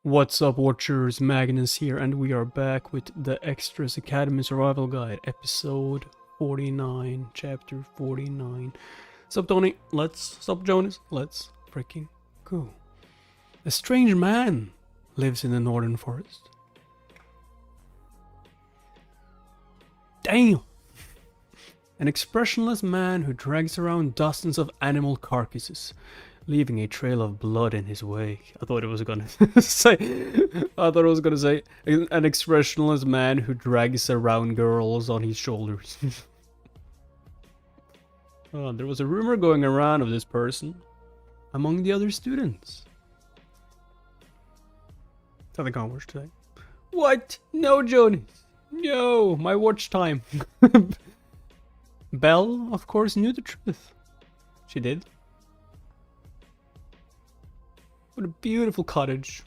What's up, Watchers? Magnus here, and we are back with the Extras Academy Survival Guide, episode 49, chapter 49. Sup, Tony? Sup, Jonas? Let's freaking go. A strange man lives in the northern forest. Damn! An expressionless man who drags around dozens of animal carcasses, leaving a trail of blood in his wake. I thought it was gonna say an expressionless man who drags around girls on his shoulders. There was a rumor going around of this person among the other students. I can't watch today. What? No, Jonas. No, my watch time. Belle, of course, knew the truth. She did. What a beautiful cottage.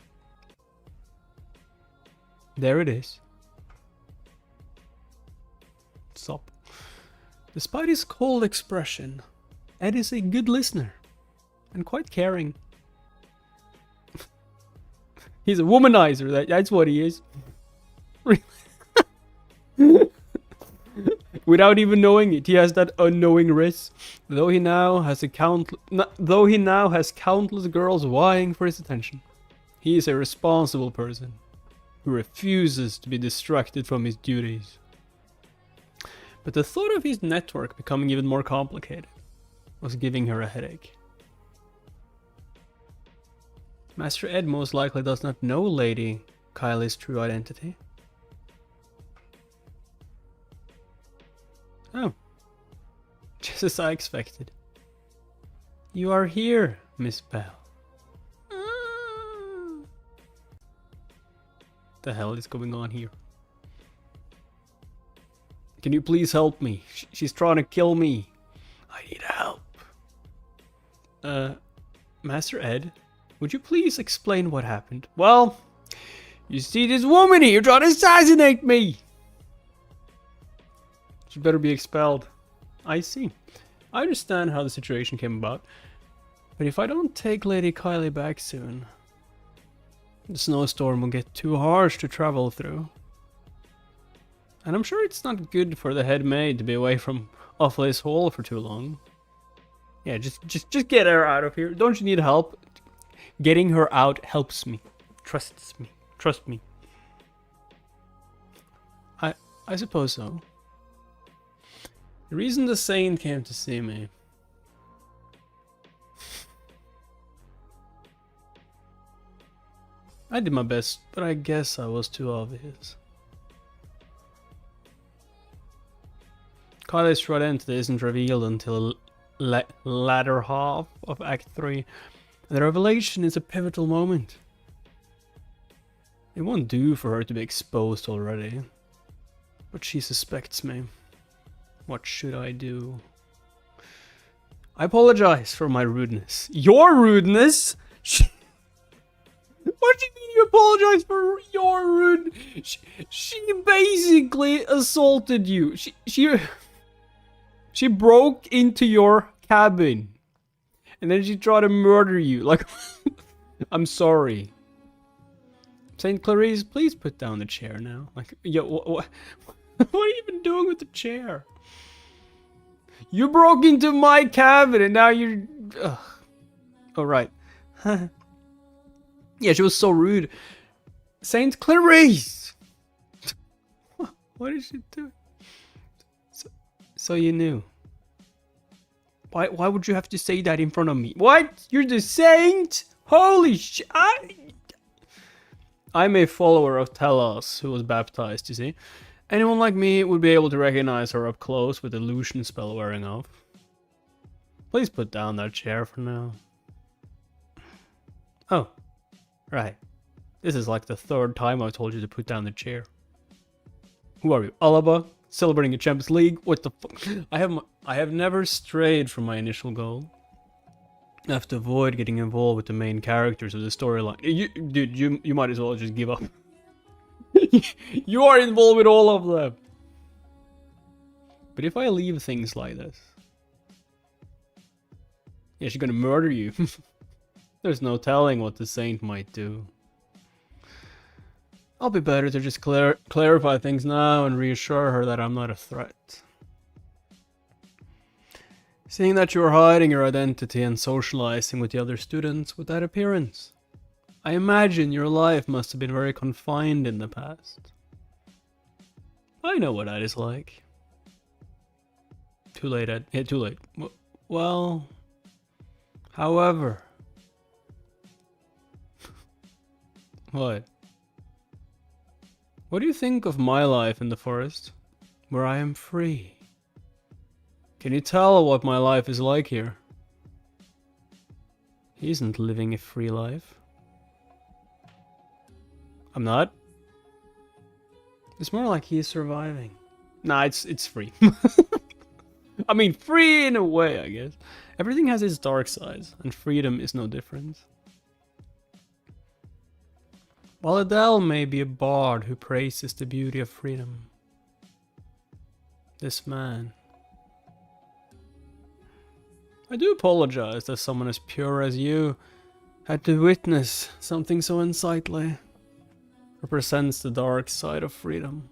There it is. Sup. Despite his cold expression, Ed is a good listener and quite caring. He's a womanizer, that's what he is. Without even knowing it, he has that unknowing risk. Though he now has countless girls vying for his attention, he is a responsible person who refuses to be distracted from his duties. But the thought of his network becoming even more complicated was giving her a headache. Master Ed most likely does not know Lady Kylie's true identity. Oh, just as I expected. You are here, Miss Bell. The hell is going on here? Can you please help me? She's trying to kill me. I need help. Master Ed, would you please explain what happened? Well, you see this woman here trying to assassinate me. She better be expelled. I see. I understand how the situation came about. But if I don't take Lady Kylie back soon, the snowstorm will get too harsh to travel through. And I'm sure it's not good for the head maid to be away from Awfully's Hall for too long. Yeah, just get her out of here. Don't you need help? Getting her out helps me. Trust me. I suppose so. The reason the Saint came to see me. I did my best, but I guess I was too obvious. Kylie's true identity isn't revealed until the latter half of Act 3. And the revelation is a pivotal moment. It won't do for her to be exposed already. But she suspects me. What should I do? I apologize for my rudeness. Your rudeness? What do you mean you apologize for your rude? She basically assaulted you. She broke into your cabin. And then she tried to murder you. Like, I'm sorry. Saint Clarice, please put down the chair now. Like, yo, what are you even doing with the chair? You broke into my cabin and now you're... Ugh. Oh, right. Yeah, she was so rude. Saint Clarice! What did she do? So you knew. Why would you have to say that in front of me? What? You're the saint? Holy shit! I'm a follower of Telos who was baptized, you see. Anyone like me would be able to recognize her up close with the illusion spell wearing off. Please put down that chair for now. Oh, right. This is like the third time I've told you to put down the chair. Who are you, Alaba? Celebrating a Champions League? What the fuck? I have never strayed from my initial goal. I have to avoid getting involved with the main characters of the storyline. Dude, you might as well just give up. You are involved with all of them. But if I leave things like this... Yeah, she's gonna murder you. There's no telling what the Saint might do. I'll be better to just clarify things now and reassure her that I'm not a threat. Seeing that you are hiding your identity and socializing with the other students with that appearance, I imagine your life must have been very confined in the past. I know what that is like. Too late, Ed. Yeah, too late. Well, however... What? What do you think of my life in the forest, where I am free? Can you tell what my life is like here? He isn't living a free life. I'm not? It's more like he's surviving. Nah, it's free. I mean, free in a way, I guess. Everything has its dark sides, and freedom is no different. While Adele may be a bard who praises the beauty of freedom, this man... I do apologize that someone as pure as you had to witness something so unsightly. Represents the dark side of freedom.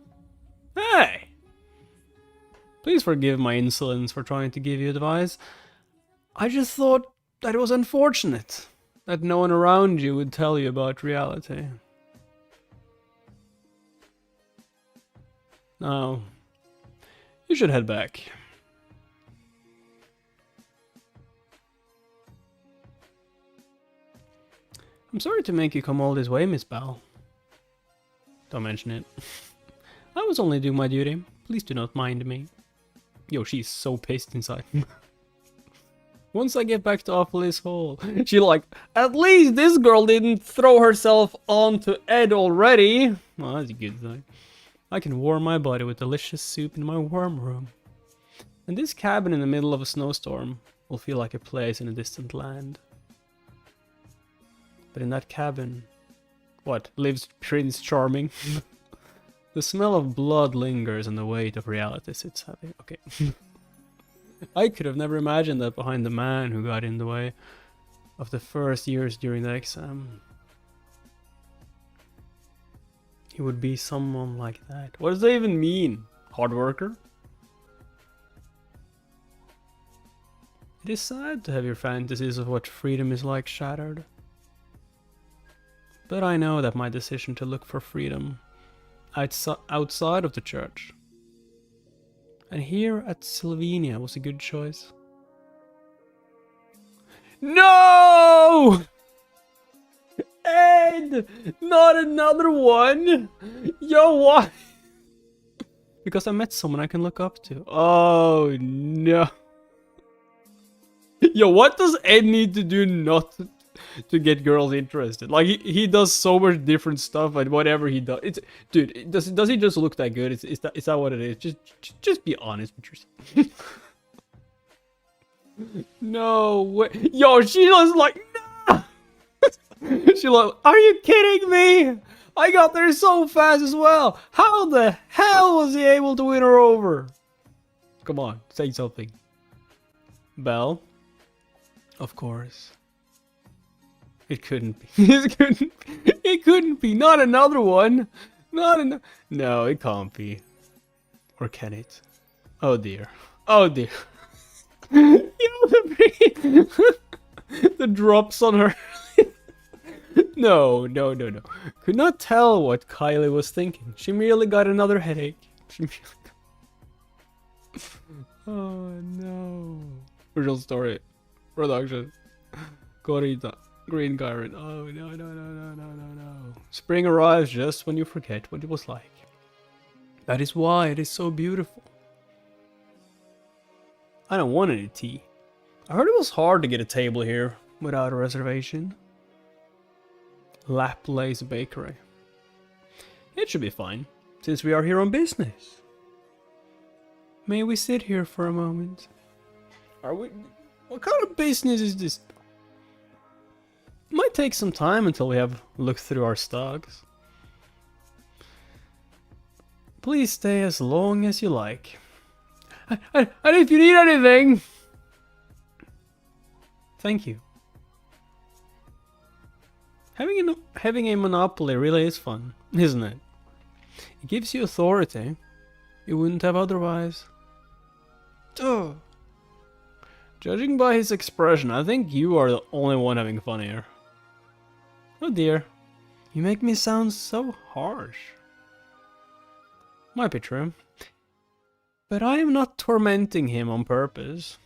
Hey! Please forgive my insolence for trying to give you advice. I just thought that it was unfortunate that no one around you would tell you about reality. Now, you should head back. I'm sorry to make you come all this way, Miss Bell. Don't mention it. I was only doing my duty. Please do not mind me. Yo, she's so pissed inside. Once I get back to Awfully's Hall, she like, at least this girl didn't throw herself onto Ed already. Well, that's a good thing. I can warm my body with delicious soup in my warm room. And this cabin in the middle of a snowstorm will feel like a place in a distant land. But in that cabin, what, lives Prince Charming? The smell of blood lingers and the weight of reality sits heavy. Okay. I could have never imagined that behind the man who got in the way of the first years during the exam, he would be someone like that. What does that even mean? Hard worker? It is sad to have your fantasies of what freedom is like shattered. But I know that my decision to look for freedom outside of the church and here at Sylvania was a good choice. No! Ed! Not another one! Yo, why? Because I met someone I can look up to. Oh no. Yo, what does Ed need to do not to get girls interested? Like, he does so much different stuff, and whatever he does, dude, does he just look that good? Is that what it is? Just be honest with yourself. No way. Yo, she was like, no. She like, are you kidding me? I got there so fast as well. How the hell was he able to win her over? Come on, say something. Belle? Of course. It couldn't be. It couldn't be. Not another one. No, it can't be. Or can it? Oh dear. Oh dear. You know, the drops on her. No. Could not tell what Kylie was thinking. She merely got another headache. Oh no. Original story. Production. Corita. Green Gyron. Oh no. Spring arrives just when you forget what it was like. That is why it is so beautiful. I don't want any tea. I heard it was hard to get a table here without a reservation. Laplace Bakery. It should be fine, since we are here on business. May we sit here for a moment? Are we... What kind of business is this? Might take some time until we have looked through our stocks. Please stay as long as you like. And if you need anything... Thank you. Having a monopoly really is fun, isn't it? It gives you authority. You wouldn't have otherwise. Duh. Judging by his expression, I think you are the only one having fun here. Oh dear. You make me sound so harsh. Might be true. But I am not tormenting him on purpose.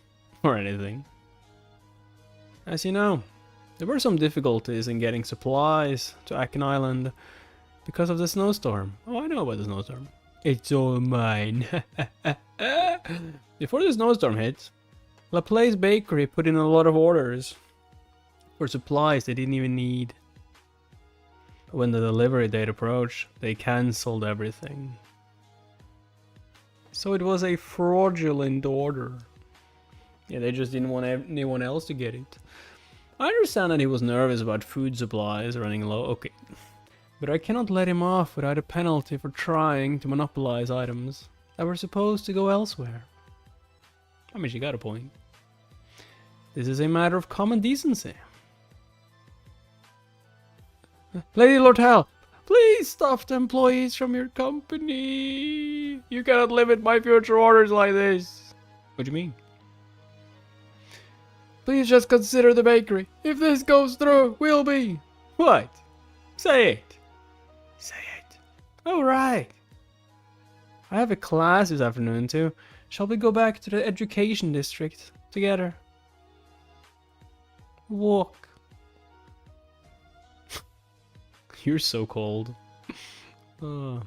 Or anything. As you know, there were some difficulties in getting supplies to Aken Island because of the snowstorm. Oh, I know about the snowstorm. It's all mine. Before the snowstorm hit, LaPlace Bakery put in a lot of orders for supplies they didn't even need. But when the delivery date approached, they cancelled everything. So it was a fraudulent order. Yeah, they just didn't want anyone else to get it. I understand that he was nervous about food supplies running low, okay. But I cannot let him off without a penalty for trying to monopolize items that were supposed to go elsewhere. I mean, she got a point. This is a matter of common decency. Lady Lortel, please stop the employees from your company. You cannot limit my future orders like this. What do you mean? Please just consider the bakery. If this goes through, we'll be... What? Say it. Say it. Alright. I have a class this afternoon too. Shall we go back to the education district together? Walk. You're so cold. I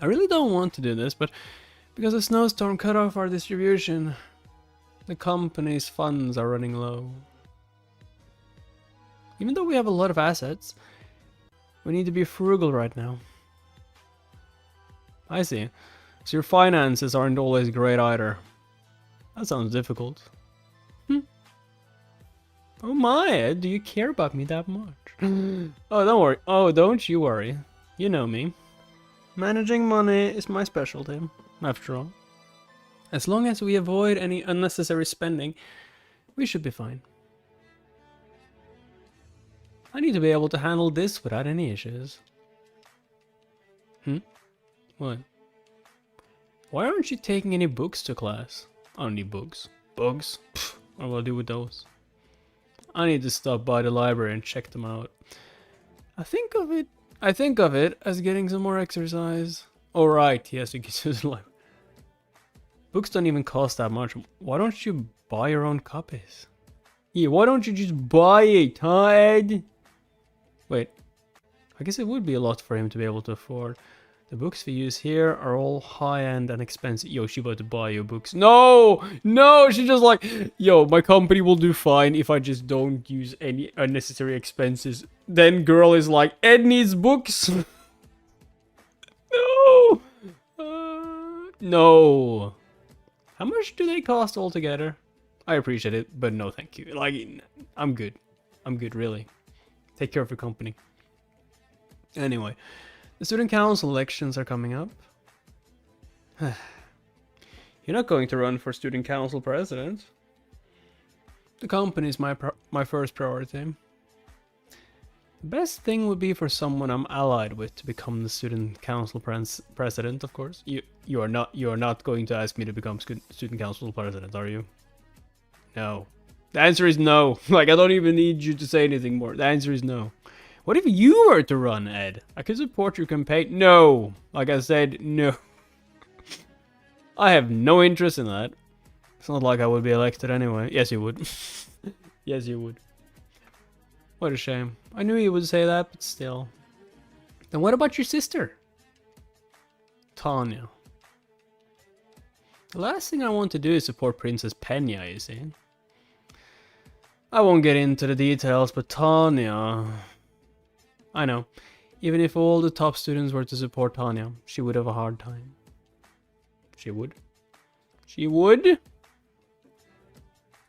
really don't want to do this, but because the snowstorm cut off our distribution, the company's funds are running low. Even though we have a lot of assets, we need to be frugal right now. I see. So your finances aren't always great either. That sounds difficult. Oh my, do you care about me that much? Oh, don't worry. Oh, don't you worry. You know me. Managing money is my specialty, after all. As long as we avoid any unnecessary spending, we should be fine. I need to be able to handle this without any issues. What? Why aren't you taking any books to class? I don't need books. Bugs? Pfft, what will I do with those? I need to stop by the library and check them out. I think of it as getting some more exercise. Oh right, he has to get to the library. Books don't even cost that much. Why don't you buy your own copies? Yeah, why don't you just buy it, huh, Ed? Wait, I guess it would be a lot for him to be able to afford. The books we use here are all high-end and expensive. Yo, she about to buy your books. No! No! She's just like, yo, my company will do fine if I just don't use any unnecessary expenses. Then girl is like, Ed needs books. No! No. How much do they cost altogether? I appreciate it, but no thank you. Like, I'm good. I'm good, really. Take care of your company. Anyway. The student council elections are coming up. You're not going to run for student council president. The company is my first priority. The best thing would be for someone I'm allied with to become the student council president, of course. You are not going to ask me to become student council president, are you? No. The answer is no. Like, I don't even need you to say anything more. The answer is no. What if you were to run, Ed? I could support your campaign. No. Like I said, no. I have no interest in that. It's not like I would be elected anyway. Yes, you would. Yes, you would. What a shame. I knew you would say that, but still. Then what about your sister? Tanya. The last thing I want to do is support Princess Penya, you see. I won't get into the details, but Tanya... I know. Even if all the top students were to support Tanya, she would have a hard time. She would? She would?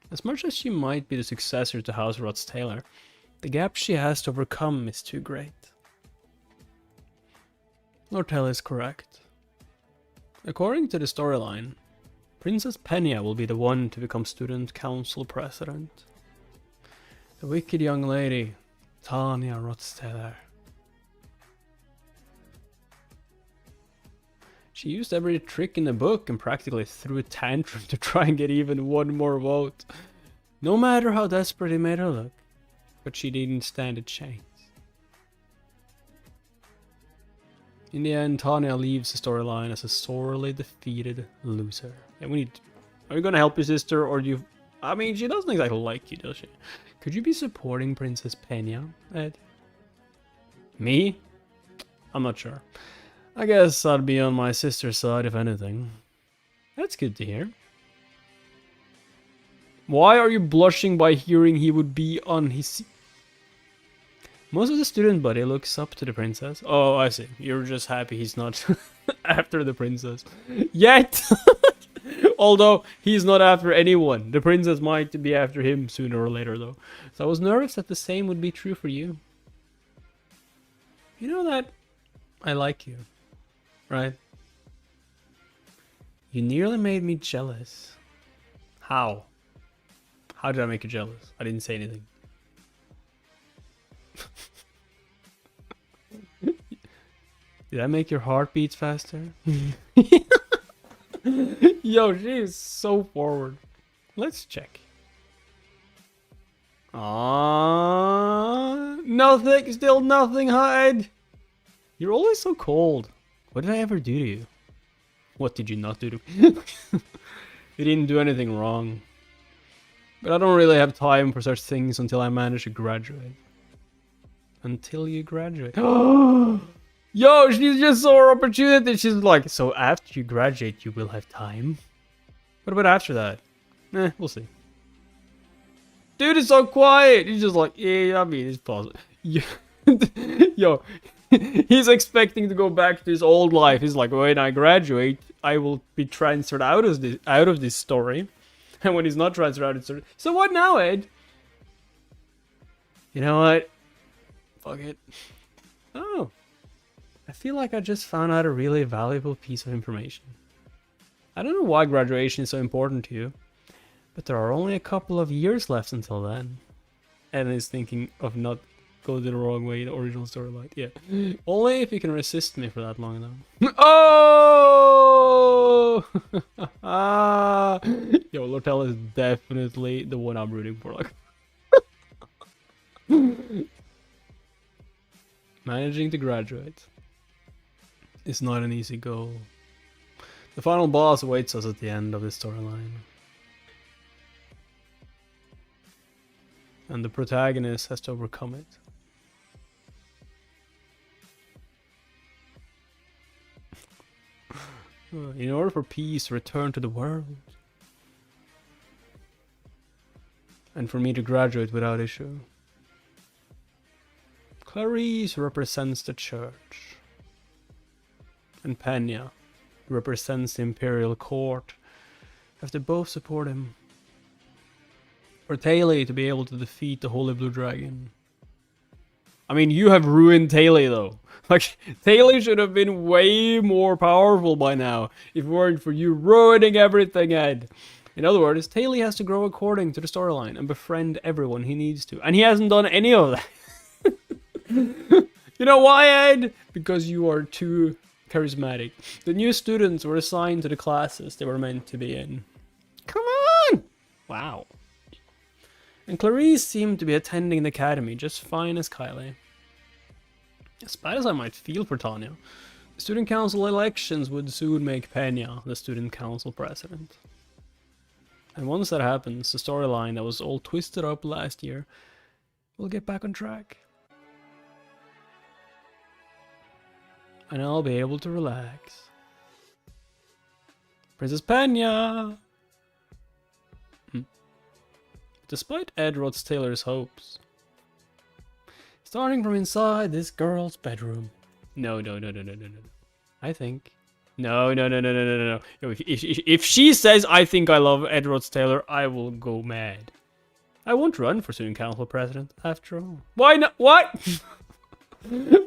As much as she might be the successor to House Rotz-Taylor, the gap she has to overcome is too great. Lortel is correct. According to the storyline, Princess Penya will be the one to become student council president. The wicked young lady, Tanya Rotz-Taylor. She used every trick in the book and practically threw a tantrum to try and get even one more vote. No matter how desperate it made her look. But she didn't stand a chance. In the end, Tanya leaves the storyline as a sorely defeated loser. And are you gonna help your sister, or do you... I mean, she doesn't exactly like you, does she? Could you be supporting Princess Pena, Ed? Me? I'm not sure. I guess I'd be on my sister's side, if anything. That's good to hear. Why are you blushing by hearing he would be on his... Most of the student body looks up to the princess. Oh, I see. You're just happy he's not after the princess. Yet! Although, he's not after anyone. The princess might be after him sooner or later, though. So I was nervous that the same would be true for you. You know that I like you, right? You nearly made me jealous. How? How did I make you jealous? I didn't say anything. Did I make your heart beats faster? Yo, she is so forward. Let's check. Nothing, still nothing, hide. You're always so cold. What did I ever do to you? What did you not do to me? You didn't do anything wrong. But I don't really have time for such things until I manage to graduate. Until you graduate. Yo, she just saw her opportunity. She's like, so after you graduate, you will have time. What about after that? We'll see. Dude is so quiet. He's just like, yeah, I mean, it's possible. Yo, he's expecting to go back to his old life. He's like, when I graduate, I will be transferred out of this story. And when he's not transferred out of the story, so what now, Ed? You know what? Fuck it. Oh. I feel like I just found out a really valuable piece of information. I don't know why graduation is so important to you, but there are only a couple of years left until then. And is thinking of not going the wrong way, the original storyline. Yeah. Only if you can resist me for that long enough. Oh! Yo, Lortel is definitely the one I'm rooting for. Like. Managing to graduate is not an easy goal. The final boss awaits us at the end of this storyline. And the protagonist has to overcome it. In order for peace to return to the world. And for me to graduate without issue. Clarice represents the church. And Pena represents the imperial court. Have to both support him. For Taylor to be able to defeat the Holy Blue Dragon. I mean, you have ruined Taylor though. Like, Taylor should have been way more powerful by now if it weren't for you ruining everything, Ed. In other words, Taylor has to grow according to the storyline and befriend everyone he needs to. And he hasn't done any of that. You know why, Ed? Because you are too charismatic. The new students were assigned to the classes they were meant to be in. Come on! Wow. And Clarice seemed to be attending the academy just fine as Kylie. As bad as I might feel for Tanya, the student council elections would soon make Pena the student council president. And once that happens, the storyline that was all twisted up last year will get back on track. And I'll be able to relax. Princess Pena! Despite Ed Taylor's hopes. Starting from inside this girl's bedroom. No. I think. No. If she says I think I love Ed Taylor, I will go mad. I won't run for student council president, after all. Why not? What?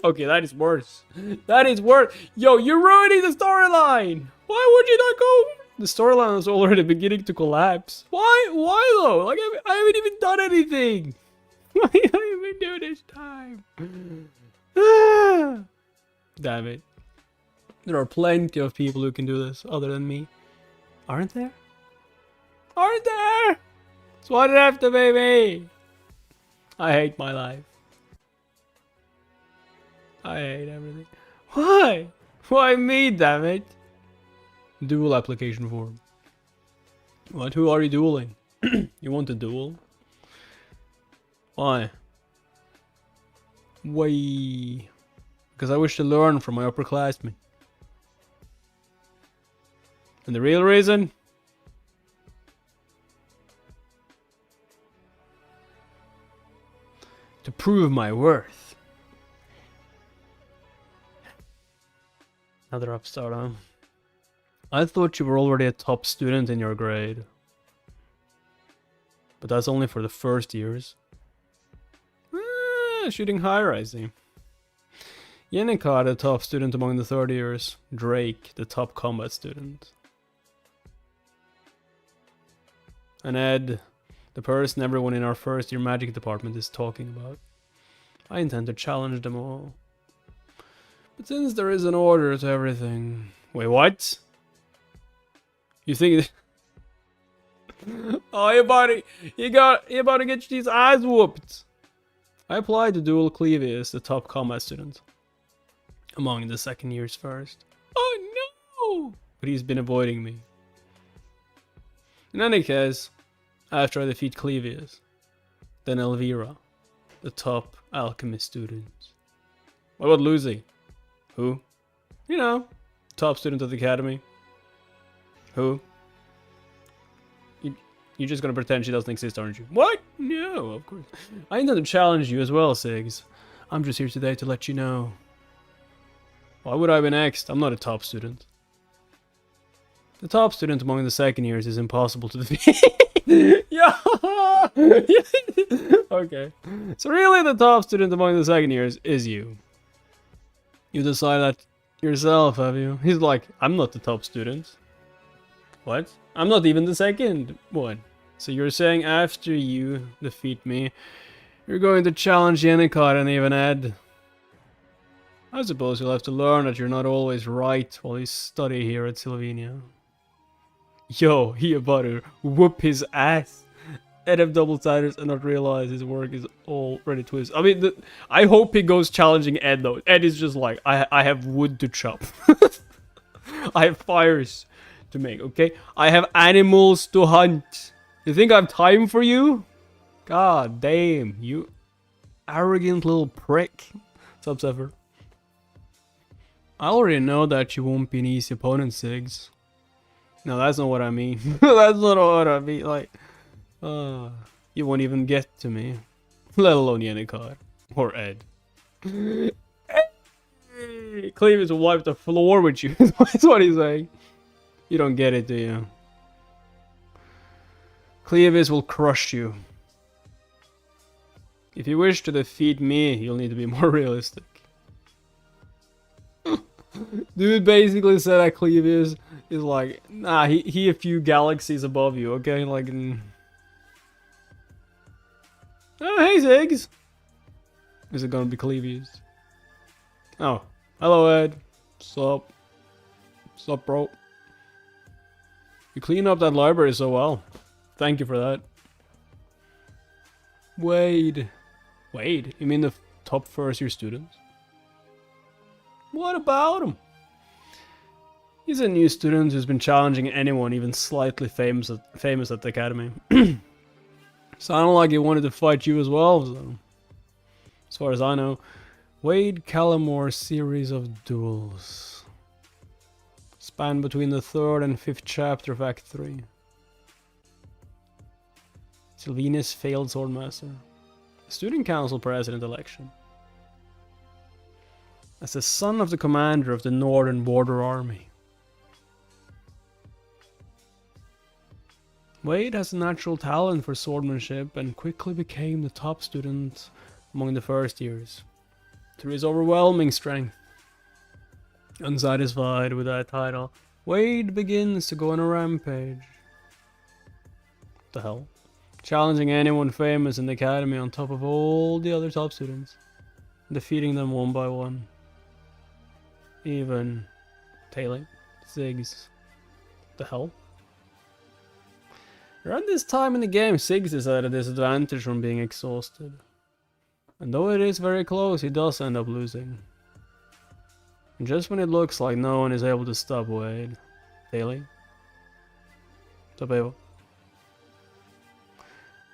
Okay, that is worse. That is worse. Yo, you're ruining the storyline. Why would you not go? The storyline is already beginning to collapse. Why? Why though? Like, I haven't even done anything. What have I been doing this time? Damn it. There are plenty of people who can do this other than me. Aren't there? Aren't there? So why did it have to be me? I hate my life. I hate everything. Why? Why me, damn it? Duel application form. What? Who are you dueling? You want a duel? Why? Why? Because I wish to learn from my upperclassmen. And the real reason? To prove my worth. Another upstart, huh? I thought you were already a top student in your grade. But that's only for the first years. Shooting higher, I see. Yenneker, the top student among the third years. Drake, the top combat student. And Ed, the person everyone in our first year magic department is talking about. I intend to challenge them all. But since there is an order to everything... Wait, what? You think... Oh, you about to get these eyes whooped. I applied to duel Clarice, the top combat student. Among the second years first. Oh no! But he's been avoiding me. In any case, after I defeat Clarice, then Elvira, the top alchemist student. What about Lucy? Who? You know, top student of the academy. Who? You're just gonna pretend she doesn't exist, aren't you? What? No, of course. I intend to challenge you as well, Ziggs. I'm just here today to let you know. Why would I be next? I'm not a top student. The top student among the second years is impossible to defeat. Yeah. Okay. So really the top student among the second years is you. You decide that yourself, have you? He's like, I'm not the top student. What? I'm not even the second one. So you're saying after you defeat me, you're going to challenge Yenneker and even Ed? I suppose you'll have to learn that you're not always right while you study here at Sylvania. Yo, he about to whoop his ass. Ed have double-siders and not realize his work is already twisted. I mean, I hope he goes challenging Ed though. Ed is just like, I have wood to chop. I have fires to make, okay? I have animals to hunt. You think I have time for you? God damn, you arrogant little prick. Sub-Zephyr. I already know that you won't be an easy opponent, Ziggs. No, that's not what I mean. That's not what I mean. Like, you won't even get to me. Let alone Yenneker. Or Ed. Hey! Cleavis will wipe the floor with you. That's what he's saying. You don't get it, do you? Cleavis will crush you. If you wish to defeat me, you'll need to be more realistic. Dude basically said that Cleavis is like, nah, he a few galaxies above you, okay? Like, oh, hey, Ziggs! Is it gonna be Cleavis? Oh, hello, Ed. Sup? Sup, bro? You clean up that library so well. Thank you for that. Wade. Wade? You mean the top first year students? What about him? He's a new student who's been challenging anyone even slightly famous at the academy. Sounded like he wanted to fight you as well, so. As far as I know. Wade Calamore series of duels. Span between the 3rd and 5th chapter of Act 3. Sylvanus failed swordmaster. Student council president election. As the son of the commander of the Northern Border Army. Wade has a natural talent for swordsmanship and quickly became the top student among the first years, through his overwhelming strength. Unsatisfied with that title, Wade begins to go on a rampage. What the hell? Challenging anyone famous in the academy on top of all the other top students, defeating them one by one. Even Taylor. Ziggs. The hell? Around this time in the game, Ziggs is at a disadvantage from being exhausted. And though it is very close, he does end up losing. And just when it looks like no one is able to stop Wade, Taylor. Stop Ava.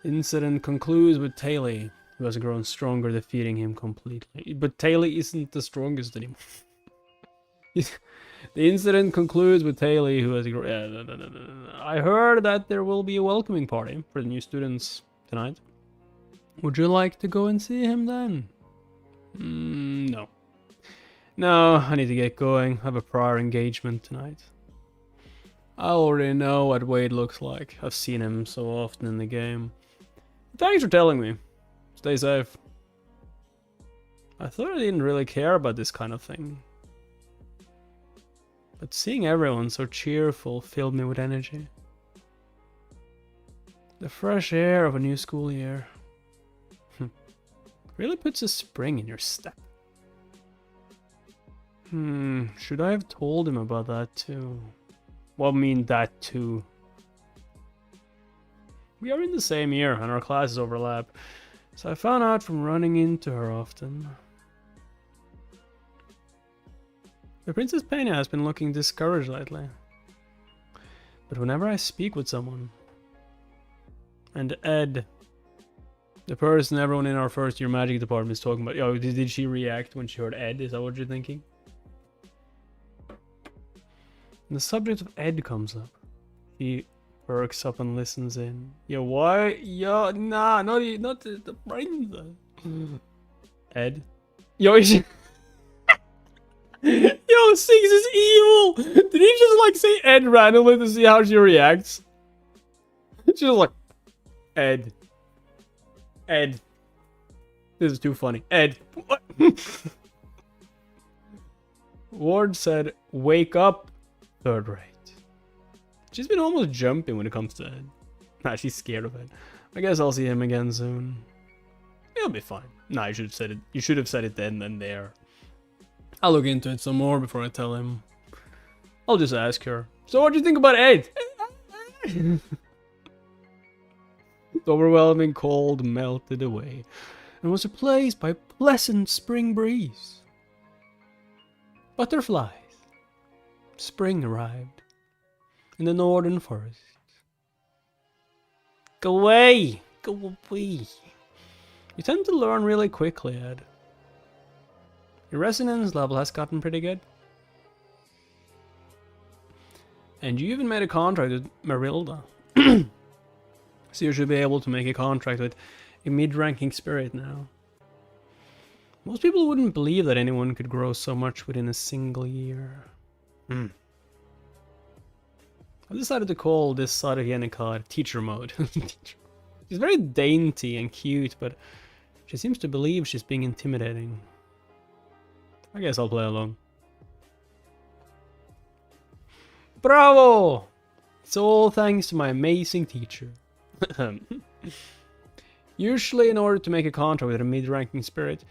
Incident concludes with Taylor, who has grown stronger, defeating him completely. But Taylor isn't the strongest anymore. The incident concludes with Taylor, who has grown... I heard that there will be a welcoming party for the new students tonight. Would you like to go and see him then? No. No, I need to get going. I have a prior engagement tonight. I already know what Wade looks like. I've seen him so often in the game. Thanks for telling me. Stay safe. I thought I didn't really care about this kind of thing. But seeing everyone so cheerful filled me with energy. The fresh air of a new school year. Really puts a spring in your step. Should I have told him about that too? Well, I mean that too. We are in the same year and our classes overlap, so I found out from running into her often. The Princess Pena has been looking discouraged lately. But whenever I speak with someone, and Ed, the person everyone in our first year magic department is talking about, oh, did she react when she heard Ed? Is that what you're thinking? And the subject of Ed comes up. He perks up and listens in. Yo, why? Yo, nah, not the brains. Ed? Yo, is she... Yo, Ziggs is evil! Did he just like say Ed randomly to see how she reacts? She's like, Ed. Ed. This is too funny. Ed. What? Ward said, wake up, third rate. She's been almost jumping when it comes to Ed. Nah, she's scared of Ed. I guess I'll see him again soon. It'll be fine. Nah, you should have said it. You should have said it then and there. I'll look into it some more before I tell him. I'll just ask her. So what do you think about Ed? The overwhelming cold melted away and was replaced by a pleasant spring breeze. Butterflies. Spring arrived in the northern forest. Go away! Go away! You tend to learn really quickly, Ed. Your resonance level has gotten pretty good. And you even made a contract with Marilda. So you should be able to make a contract with a mid-ranking spirit now. Most people wouldn't believe that anyone could grow so much within a single year. I've decided to call this side of Yennecar teacher mode. She's very dainty and cute, but she seems to believe she's being intimidating. I guess I'll play along. Bravo! It's all thanks to my amazing teacher. Usually, in order to make a contract with a mid-ranking spirit,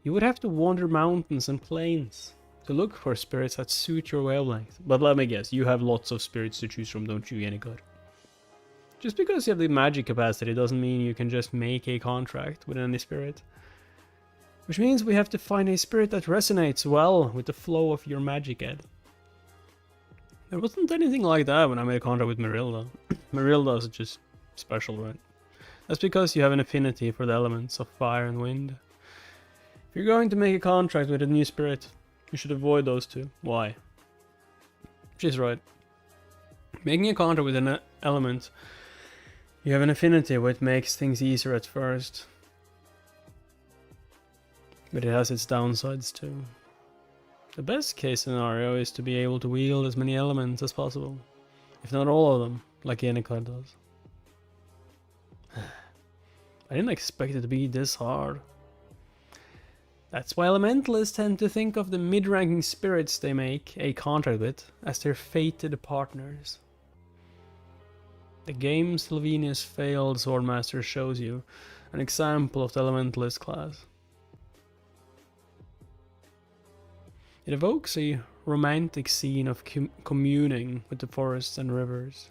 you would have to wander mountains and plains to look for spirits that suit your wavelength. But let me guess, you have lots of spirits to choose from, don't you, Yennecar? Just because you have the magic capacity doesn't mean you can just make a contract with any spirit. Which means we have to find a spirit that resonates well with the flow of your magic, Ed. There wasn't anything like that when I made a contract with Marilda. Marilda is just special, right? That's because you have an affinity for the elements of fire and wind. If you're going to make a contract with a new spirit, you should avoid those two. Why? She's right. Making a contract with an element you have an affinity with makes things easier at first. But it has its downsides too. The best case scenario is to be able to wield as many elements as possible. If not all of them, like Yennecar does. I didn't expect it to be this hard. That's why elementalists tend to think of the mid-ranking spirits they make a contract with as their fated partners. The game Sylvania's failed swordmaster shows you an example of the elementalist class. It evokes a romantic scene of communing with the forests and rivers,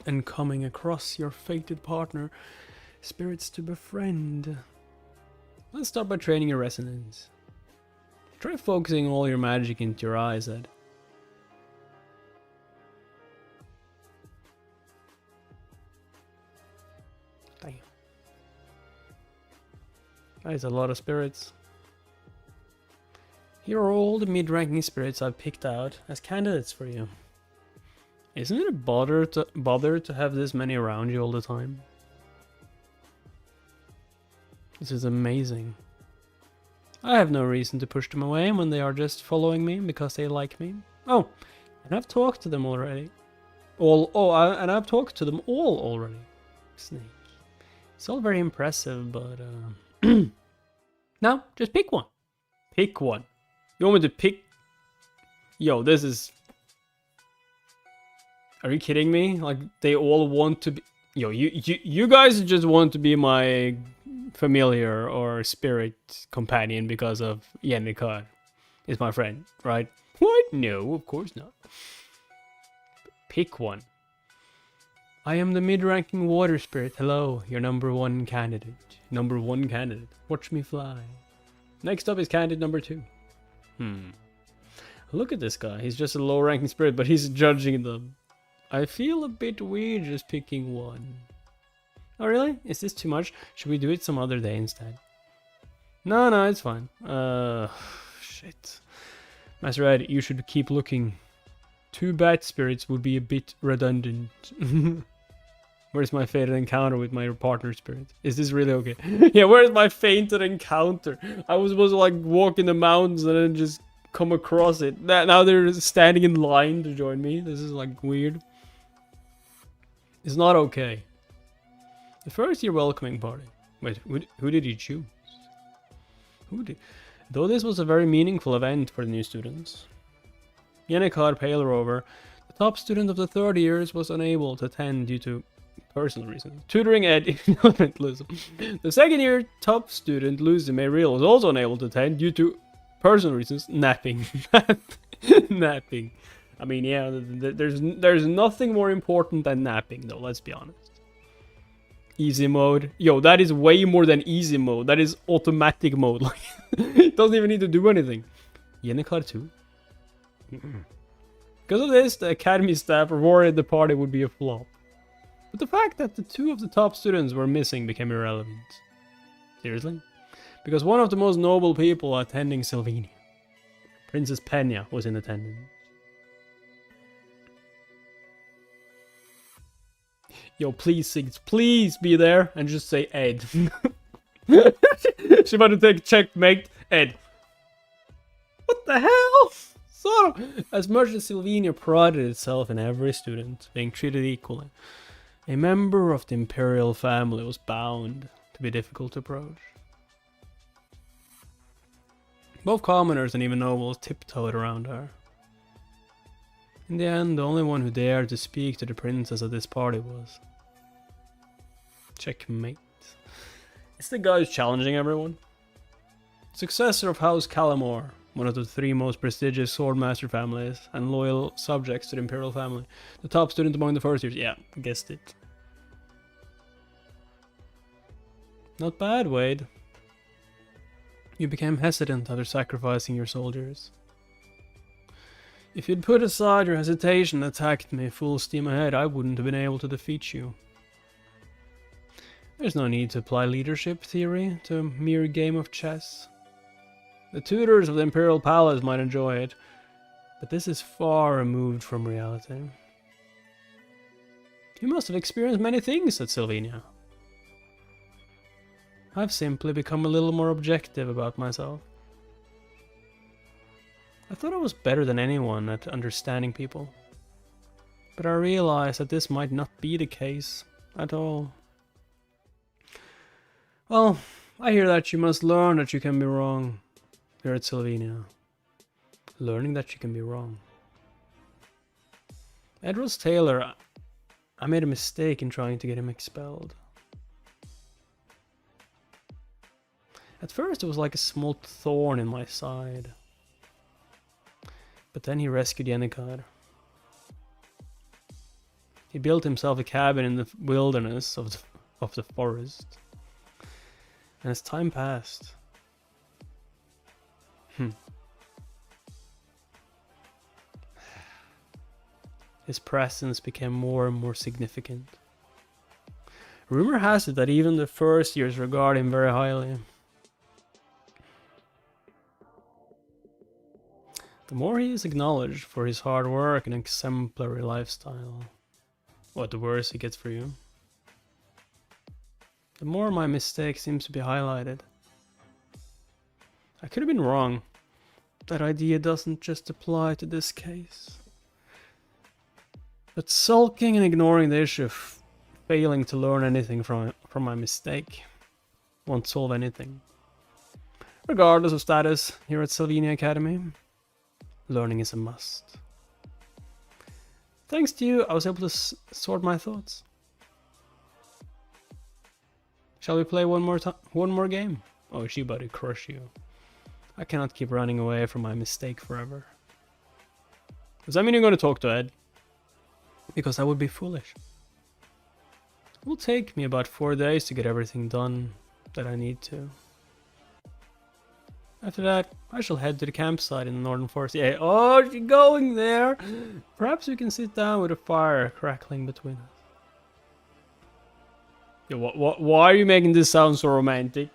and coming across your fated partner, spirits to befriend. Let's start by training your resonance. Try focusing all your magic into your eyes, Ed. Damn. That is a lot of spirits. Here are all the mid-ranking spirits I've picked out as candidates for you. Isn't it a bother to have this many around you all the time? This is amazing. I have no reason to push them away when they are just following me because they like me. Oh, and I've talked to them already. And I've talked to them all already. Snake. It's all very impressive, but no, just pick one. Pick one. You want me to pick? Yo, this is... Are you kidding me? Like, they all want to be... Yo, you guys just want to be my familiar or spirit companion because of Yenneker is my friend, right? What? No, of course not. Pick one. I am the mid-ranking water spirit. Hello, your number one candidate. Number one candidate. Watch me fly. Next up is candidate number 2. Look at this guy. He's just a low-ranking spirit, but he's judging them. I feel a bit weird just picking one. Oh, really? Is this too much? Should we do it some other day instead? No, it's fine. Shit. Master Ed, you should keep looking. 2 bat spirits would be a bit redundant. Where's my fated encounter with my partner spirit? Is this really okay? Yeah, where's my fated encounter? I was supposed to like walk in the mountains and then just come across it. Now they're standing in line to join me. This is like weird. It's not okay. The first year welcoming party. Wait, who did you choose? Though this was a very meaningful event for the new students. Yenneker Palerover, the top student of the third years, was unable to attend due to personal reasons. Tutoring Ed elementalism. The second year top student Lucy Mayriel was also unable to attend due to personal reasons. Napping. Napping. I mean, yeah, there's nothing more important than napping, though, let's be honest. Easy mode. Yo, that is way more than easy mode. That is automatic mode. Like, it doesn't even need to do anything. Yenneker too. Because of this, the academy staff were worried the party would be a flop. But the fact that the 2 of the top students were missing became irrelevant. Seriously? Because one of the most noble people attending Sylvania, Princess Pena, was in attendance. Yo, please, Ziggs, please be there and just say Ed. She's about to take checkmate. Ed. What the hell? So, as much as Sylvania prided itself in every student being treated equally, a member of the imperial family was bound to be difficult to approach. Both commoners and even nobles tiptoed around her. In the end, the only one who dared to speak to the princess at this party was... Checkmate. It's the guy who's challenging everyone. Successor of House Calamore, one of the 3 most prestigious swordmaster families and loyal subjects to the imperial family. The top student among the first years. Yeah, guessed it. Not bad, Wade. You became hesitant after sacrificing your soldiers. If you'd put aside your hesitation and attacked me full steam ahead, I wouldn't have been able to defeat you. There's no need to apply leadership theory to a mere game of chess. The tutors of the Imperial Palace might enjoy it, but this is far removed from reality. You must have experienced many things, said Sylvania. I've simply become a little more objective about myself. I thought I was better than anyone at understanding people, but I realized that this might not be the case at all. Well, I hear that you must learn that you can be wrong here at Sylvania. Learning that you can be wrong. Edros Taylor, I made a mistake in trying to get him expelled. At first it was like a small thorn in my side. But then he rescued Yenneker. He built himself a cabin in the wilderness of the forest. And as time passed... his presence became more and more significant. Rumor has it that even the first years regard him very highly. The more he is acknowledged for his hard work and exemplary lifestyle, what the worse he gets for you, the more my mistake seems to be highlighted. I could have been wrong. That idea doesn't just apply to this case. But sulking and ignoring the issue of failing to learn anything from my mistake won't solve anything. Regardless of status here at Sylvania Academy, learning is a must. Thanks to you, I was able to sort my thoughts. Shall we play one more game? Oh, is she about to crush you? I cannot keep running away from my mistake forever. Does that mean you're going to talk to Ed? Because that would be foolish. It will take me about 4 days to get everything done that I need to. After that, I shall head to the campsite in the northern forest. Yeah, oh, she's going there! Perhaps we can sit down with a fire crackling between us. Yeah, why are you making this sound so romantic?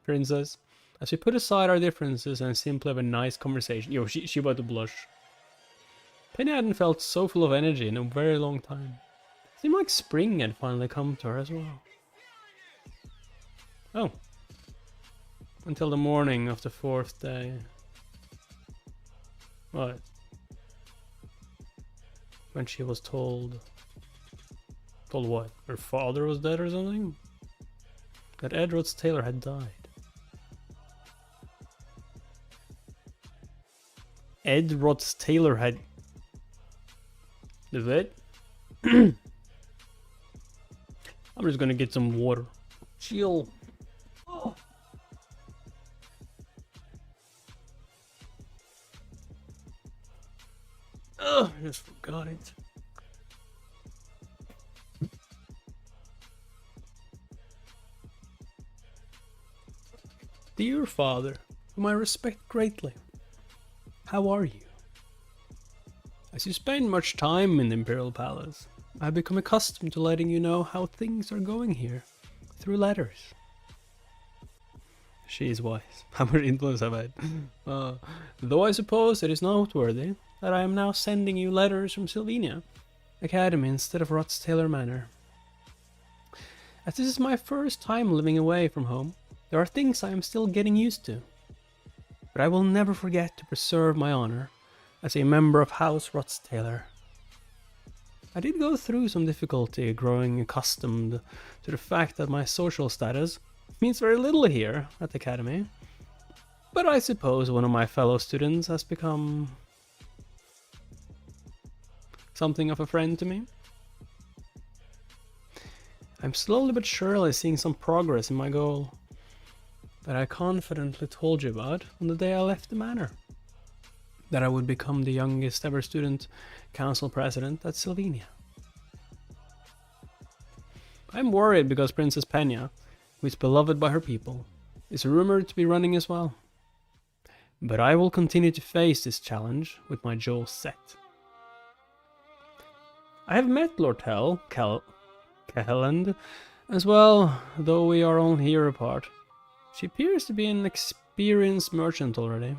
Princess, as we put aside our differences and simply have a nice conversation. Yo, she about to blush. Penny hadn't felt so full of energy in a very long time. It seemed like spring had finally come to her as well. Oh. Until the morning of the 4th day. What? When she was told... Told what? Her father was dead or something? That Ed Rhodes Taylor had died. Ed Rhodes Taylor had... The vet? I'm just gonna get some water. Chill. Oh. Ugh, I just forgot it. Dear father, whom I respect greatly, how are you? As you spend much time in the Imperial Palace, I have become accustomed to letting you know how things are going here, through letters. She is wise. How much influence have I had? Though I suppose it is noteworthy that I am now sending you letters from Sylvania Academy instead of Rhodes Taylor Manor. As this is my first time living away from home, there are things I am still getting used to. But I will never forget to preserve my honor as a member of House Rhodes Taylor. I did go through some difficulty growing accustomed to the fact that my social status means very little here at the Academy, but I suppose one of my fellow students has become something of a friend to me. I'm slowly but surely seeing some progress in my goal that I confidently told you about on the day I left the manor. That I would become the youngest ever student council president at Sylvania. I'm worried because Princess Tanya, who is beloved by her people, is rumored to be running as well. But I will continue to face this challenge with my jaw set. I have met Lord Cahaland as well, though we are only a year apart. She appears to be an experienced merchant already.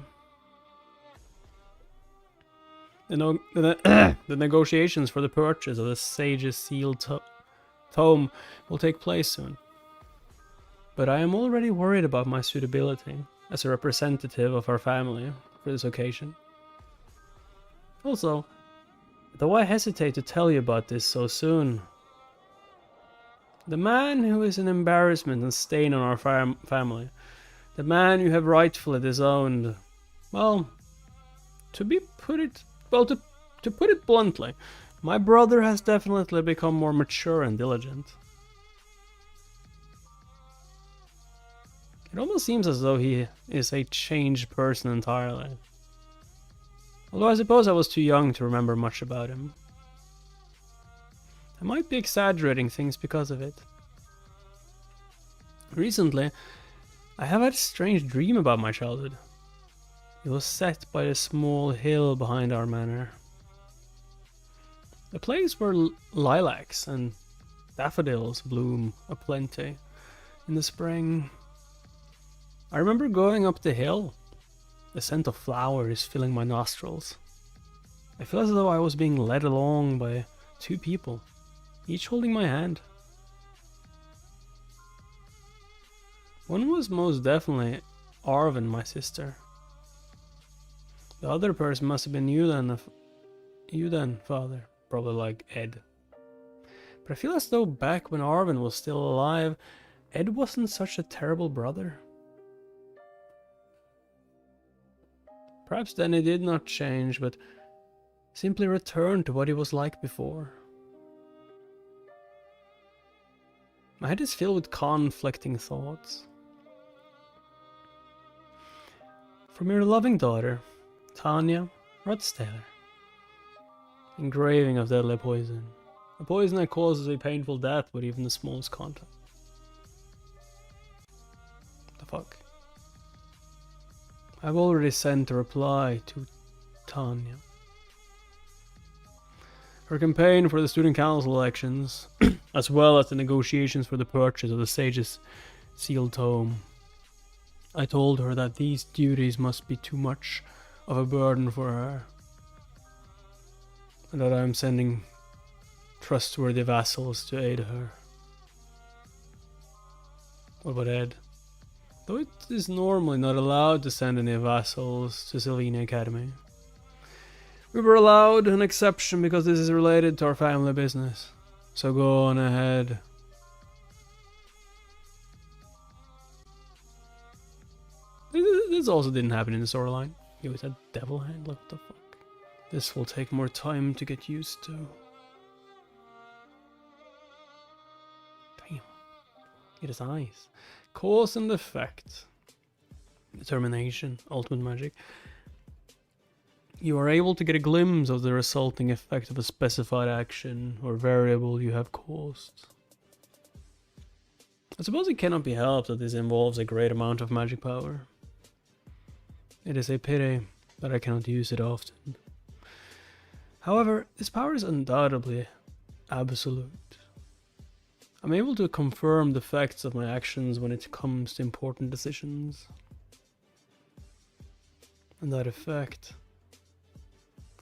The negotiations for the purchase of the Sage's sealed tome will take place soon. But I am already worried about my suitability as a representative of our family for this occasion. Also, though I hesitate to tell you about this so soon, the man who is an embarrassment and stain on our family, the man you have rightfully disowned, well, to put it bluntly, my brother has definitely become more mature and diligent. It almost seems as though he is a changed person entirely. Although I suppose I was too young to remember much about him. I might be exaggerating things because of it. Recently, I have had a strange dream about my childhood. It was set by a small hill behind our manor. A place where lilacs and daffodils bloom aplenty in the spring. I remember going up the hill, the scent of flowers filling my nostrils. I feel as though I was being led along by two people, each holding my hand. One was most definitely Arvin, my sister. The other person must have been you then, father. Probably like Ed. But I feel as though back when Arvin was still alive, Ed wasn't such a terrible brother. Perhaps then he did not change, but simply returned to what he was like before. My head is filled with conflicting thoughts. From your loving daughter, Tanya Rudstaler. Engraving of deadly poison. A poison that causes a painful death with even the smallest contact. What the fuck? I've already sent a reply to Tanya. Her campaign for the student council elections, as well as the negotiations for the purchase of the sage's sealed tome. I told her that these duties must be too much of a burden for her, and that I am sending trustworthy vassals to aid her. What about Ed? Though it is normally not allowed to send any vassals to Sylvania Academy, we were allowed an exception because this is related to our family business. So go on ahead. This also didn't happen in the storyline. He always had devil hand, what the fuck? This will take more time to get used to. Damn. It is eyes. Cause and effect. Determination. Ultimate magic. You are able to get a glimpse of the resulting effect of a specified action or variable you have caused. I suppose it cannot be helped that this involves a great amount of magic power. It is a pity that I cannot use it often. However, this power is undoubtedly absolute. I'm able to confirm the effects of my actions when it comes to important decisions. And that effect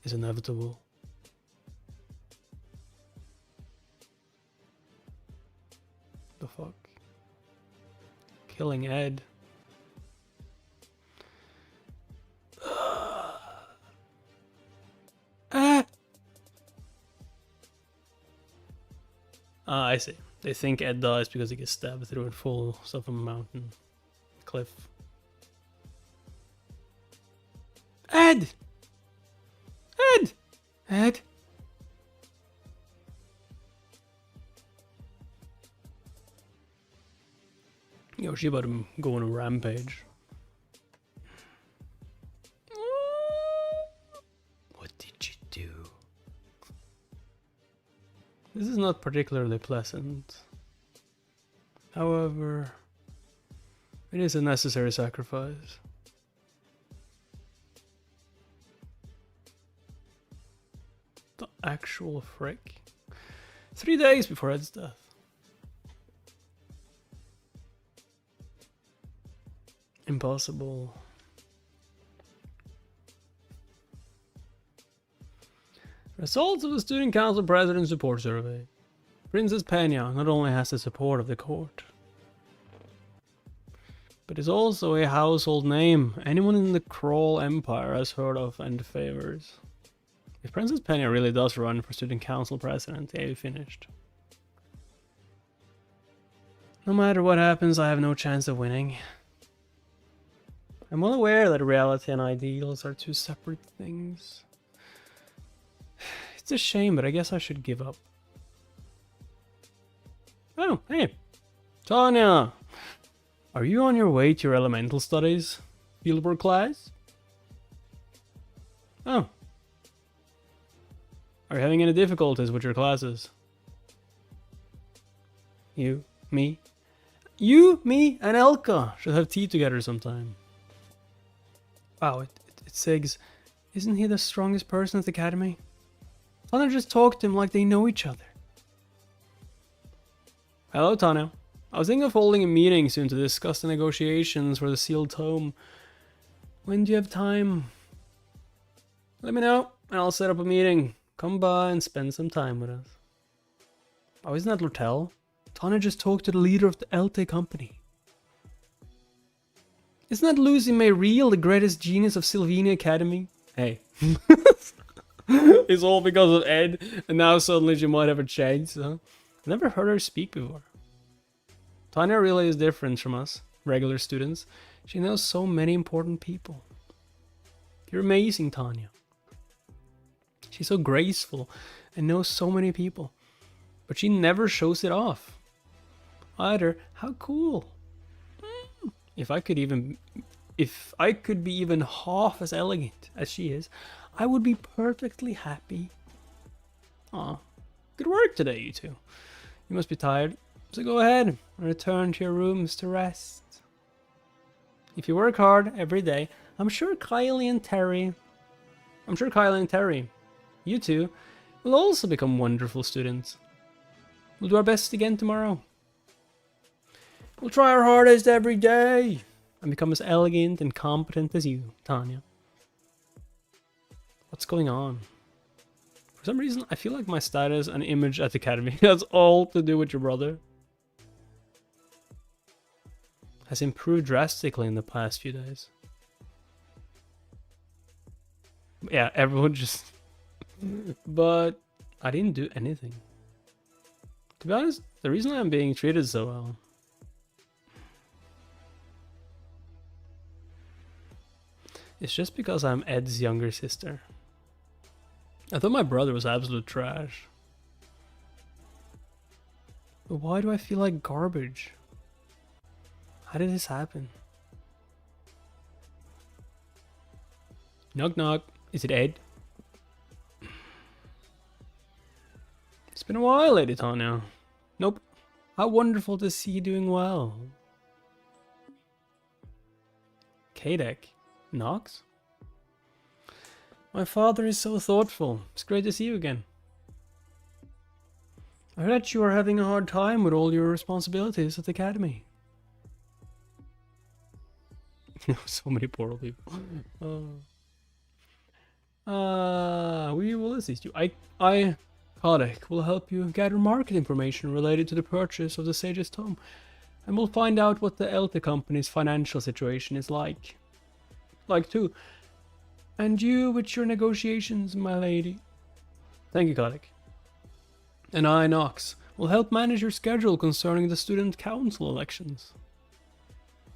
is inevitable. The fuck? Killing Ed. I see. They think Ed dies because he gets stabbed through and falls off a mountain cliff. Ed! Ed! Ed! Yo, she about to go on a rampage. What did you do? This is not particularly pleasant. However, it is a necessary sacrifice. The actual frick. 3 days before Ed's death. Impossible. Results of the Student Council President Support Survey. Princess Pena not only has the support of the court, but is also a household name anyone in the Kroll Empire has heard of and favors. If Princess Pena really does run for Student Council President, they'll be finished. No matter what happens, I have no chance of winning. I'm well aware that reality and ideals are two separate things. It's a shame, but I guess I should give up. Oh, hey. Tanya! Are you on your way to your elemental studies? Fieldwork class? Oh, Are you having any difficulties with your classes? You, me, and Elka should have tea together sometime. Wow, it's Ziggs. Isn't he the strongest person at the academy? Tanya just talked to him like they know each other. Hello, Tanya. I was thinking of holding a meeting soon to discuss the negotiations for the sealed tome. When do you have time? Let me know, and I'll set up a meeting. Come by and spend some time with us. Oh, isn't that Lortel? Tanya just talked to the leader of the Elte company. Isn't that Lucy May Real, the greatest genius of Sylvania Academy? Hey. It's all because of Ed, and now suddenly she might have a chance, huh? I've never heard her speak before. Tanya really is different from us, regular students. She knows so many important people. You're amazing, Tanya. She's so graceful and knows so many people. But she never shows it off. Either, how cool. If I could be even half as elegant as she is, I would be perfectly happy. Aw, good work today, you two. You must be tired, so go ahead and return to your rooms to rest. If you work hard every day, I'm sure Kylie and Terry, you two, will also become wonderful students. We'll do our best again tomorrow. We'll try our hardest every day and become as elegant and competent as you, Tanya. What's going on? For some reason, I feel like my status and image at the academy has all to do with your brother. Has improved drastically in the past few days. Yeah, everyone just... But I didn't do anything. To be honest, the reason I'm being treated so well... it's just because I'm Ed's younger sister. I thought my brother was absolute trash. But why do I feel like garbage? How did this happen? Knock knock. Is it Ed? It's been a while, Lady Tanya. Nope. How wonderful to see you doing well. Kadek. Knox? My father is so thoughtful. It's great to see you again. I heard that you are having a hard time with all your responsibilities at the academy. So many poor people. We will assist you. Kadek, will help you gather market information related to the purchase of the Sage's Tome, and we'll find out what the Elte company's financial situation is like. Too. And you with your negotiations, my lady. Thank you, Kadek. And I, Nox, will help manage your schedule concerning the student council elections.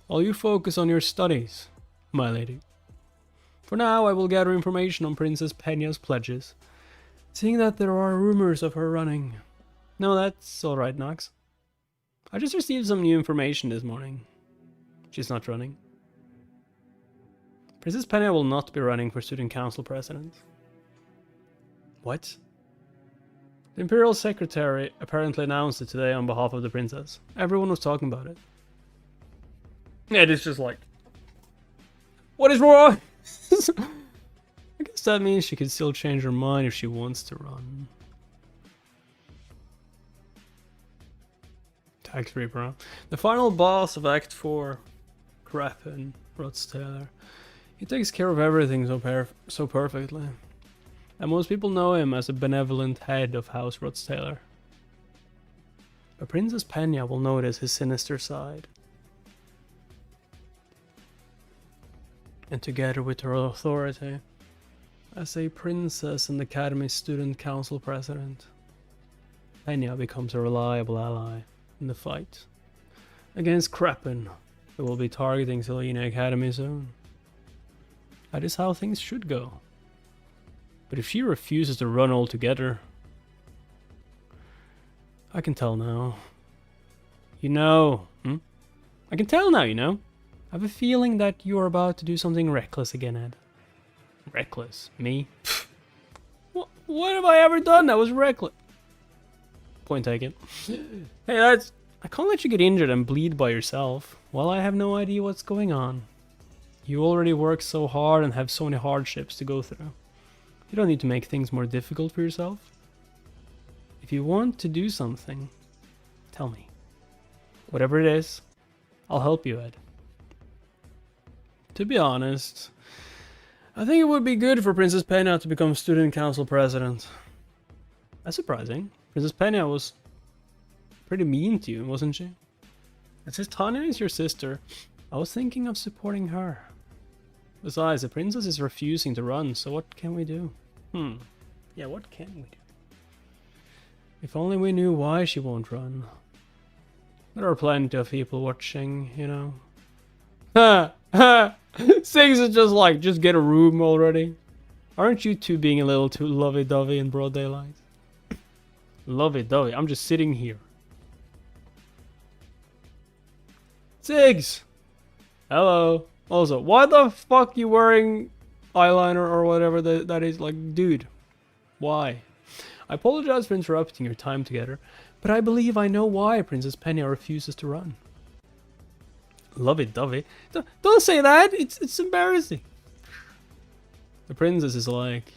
While you focus on your studies, my lady. For now, I will gather information on Princess Penya's pledges, seeing that there are rumors of her running. No, that's alright, Nox. I just received some new information this morning. She's not running. Princess Penya will not be running for student council president. What? The Imperial Secretary apparently announced it today on behalf of the princess. Everyone was talking about it. It is just like... What is wrong? I guess that means she can still change her mind if she wants to run. Tax Reaper, huh? The final boss of Act 4. Crappin, Rhodes Taylor. He takes care of everything so perfectly. And most people know him as a benevolent head of House Rhodes Taylor. But Princess Penya will notice his sinister side. And together with her authority, as a princess and Academy Student Council President, Penya becomes a reliable ally in the fight against Crappin, who will be targeting Selena Academy soon. That is how things should go. But if she refuses to run altogether, I can tell now. You know, I can tell now, you know. I have a feeling that you are about to do something reckless again, Ed. Reckless? Me? What have I ever done? That was reckless. Point taken. Hey, I can't let you get injured and bleed by yourself. Well, I have no idea what's going on. You already work so hard and have so many hardships to go through. You don't need to make things more difficult for yourself. If you want to do something, tell me. Whatever it is, I'll help you, Ed. To be honest, I think it would be good for Princess Pena to become student council president. That's surprising. Princess Pena was pretty mean to you, wasn't she? And since Tanya is your sister, I was thinking of supporting her. Besides, the princess is refusing to run, so what can we do? Yeah, what can we do? If only we knew why she won't run. There are plenty of people watching, you know. Ha! Ha! Ziggs is just like, just get a room already. Aren't you two being a little too lovey-dovey in broad daylight? Lovey-dovey, I'm just sitting here. Ziggs! Hello. Also, why the fuck you wearing eyeliner or whatever that is? Like, dude, why? I apologize for interrupting your time together, but I believe I know why Princess Pena refuses to run. Lovey-dovey? Don't say that! It's embarrassing. The princess is like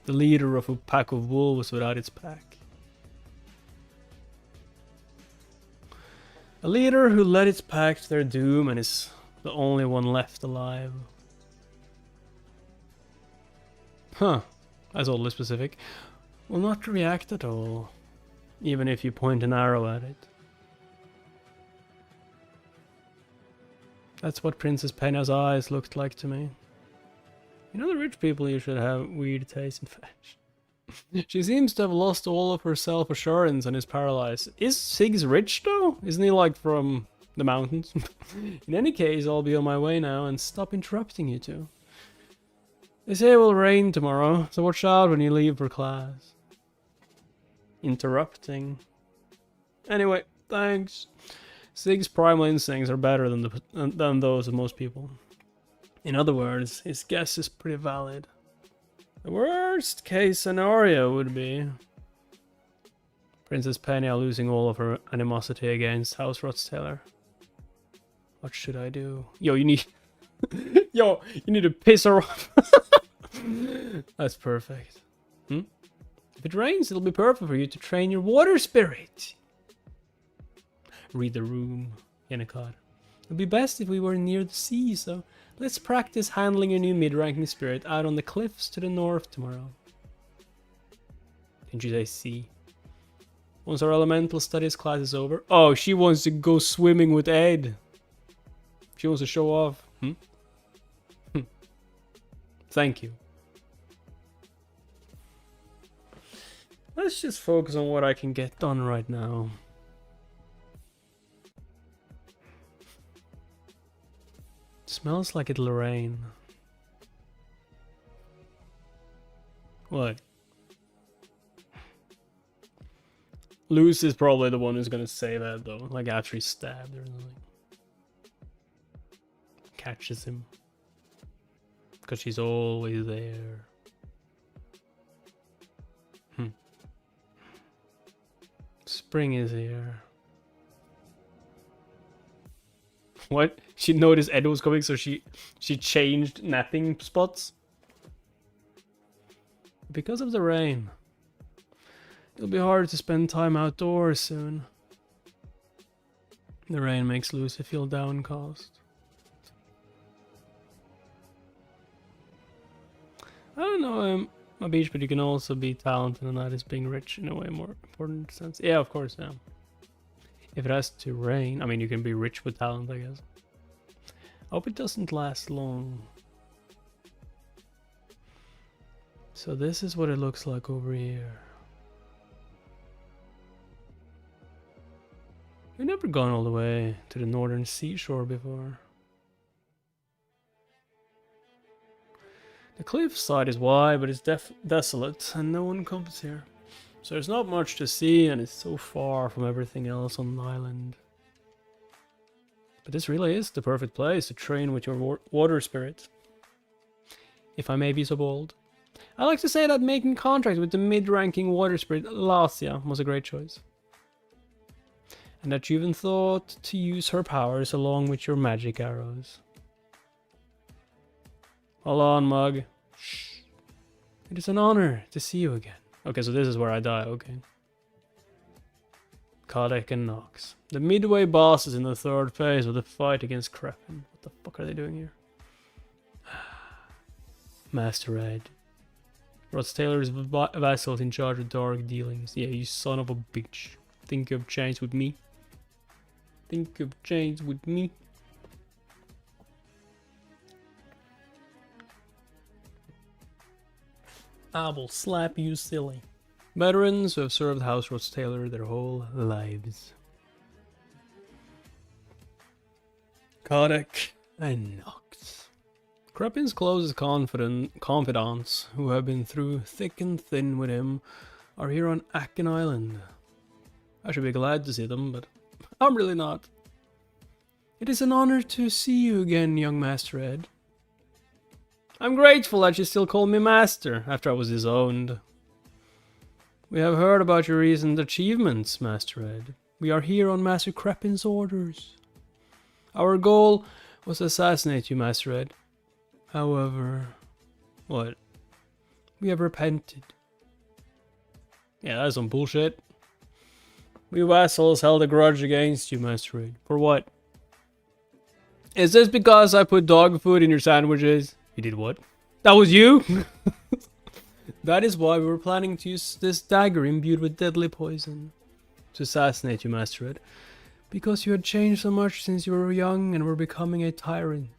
the leader of a pack of wolves without its pack. A leader who led its pack to their doom and is the only one left alive. Huh, that's oddly specific. Will not react at all, even if you point an arrow at it. That's what Princess Pena's eyes looked like to me. You know, the rich people usually have weird taste in fashion. She seems to have lost all of her self-assurance and is paralyzed. Is Ziggs rich though? Isn't he like from the mountains? In any case, I'll be on my way now and stop interrupting you two. They say it will rain tomorrow, so watch out when you leave for class. Interrupting. Anyway, thanks. Ziggs' primal instincts are better than those of most people. In other words, his guess is pretty valid. The worst case scenario would be Princess Pena losing all of her animosity against House Rotstailor. What should I do? Yo, you need you need to piss her off. That's perfect. If it rains, it'll be perfect for you to train your water spirit. Read the room, Yennecar. It'd be best if we were near the sea, so let's practice handling your new mid-ranking spirit out on the cliffs to the north tomorrow. Didn't you say sea? Once our elemental studies class is over. Oh, she wants to go swimming with Ed. She wants to show off. Thank you. Let's just focus on what I can get done right now. Smells like it'll rain. What? Luce is probably the one who's gonna say that though, like after he's stabbed or something. Catches him. Because she's always there. Spring is here. What? She noticed Ed was coming, so she changed napping spots? Because of the rain. It'll be hard to spend time outdoors soon. The rain makes Lucy feel downcast. I don't know a beach, but you can also be talented, and that is being rich in a way more important sense. Yeah, of course, yeah. If it has to rain, I mean, you can be rich with talent, I guess. I hope it doesn't last long. So this is what it looks like over here. We've never gone all the way to the northern seashore before. The cliffside is wide, but it's desolate, and no one comes here. So there's not much to see, and it's so far from everything else on the island. But this really is the perfect place to train with your water spirit. If I may be so bold. I like to say that making contact with the mid-ranking water spirit Lasia was a great choice. And that you even thought to use her powers along with your magic arrows. Hold on, Mug. Shh. It is an honor to see you again. Okay, so this is where I die, okay. Kodak and Nox. The midway bosses in the third phase of the fight against Kreppen. What the fuck are they doing here? Master Ed. Ross Taylor's vassals in charge of dark dealings. Yeah, you son of a bitch. Think you've changed with me? Think you've changed with me? I will slap you silly. Veterans who have served House Ross Taylor their whole lives. Kodak and Nox. Krepin's closest confidants, who have been through thick and thin with him, are here on Akken Island. I should be glad to see them, but I'm really not. It is an honor to see you again, young Master Ed. I'm grateful that you still call me Master, after I was disowned. We have heard about your recent achievements, Master Ed. We are here on Master Krepin's orders. Our goal was to assassinate you, Master Ed. However... What? We have repented. Yeah, that's some bullshit. We vassals held a grudge against you, Master Ed. For what? Is this because I put dog food in your sandwiches? You did what? That was you? That is why we were planning to use this dagger imbued with deadly poison to assassinate you, Master Ed. Because you had changed so much since you were young and were becoming a tyrant.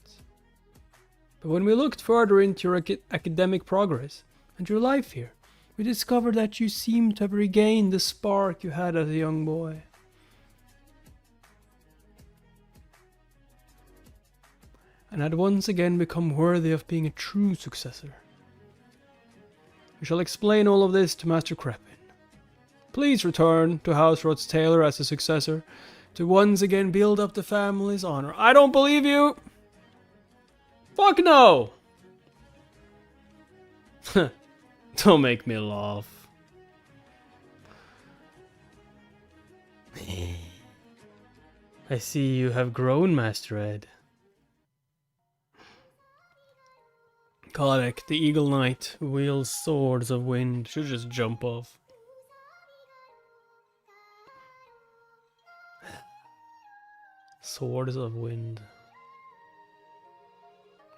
But when we looked further into your academic progress and your life here, we discovered that you seemed to have regained the spark you had as a young boy. And had once again become worthy of being a true successor. We shall explain all of this to Master Kreppen. Please return to House Ross Taylor as a successor, to once again build up the family's honor. I don't believe you! Fuck no! Don't make me laugh. I see you have grown, Master Ed. Kodak, the Eagle Knight, who wields swords of wind, should just jump off. Swords of wind.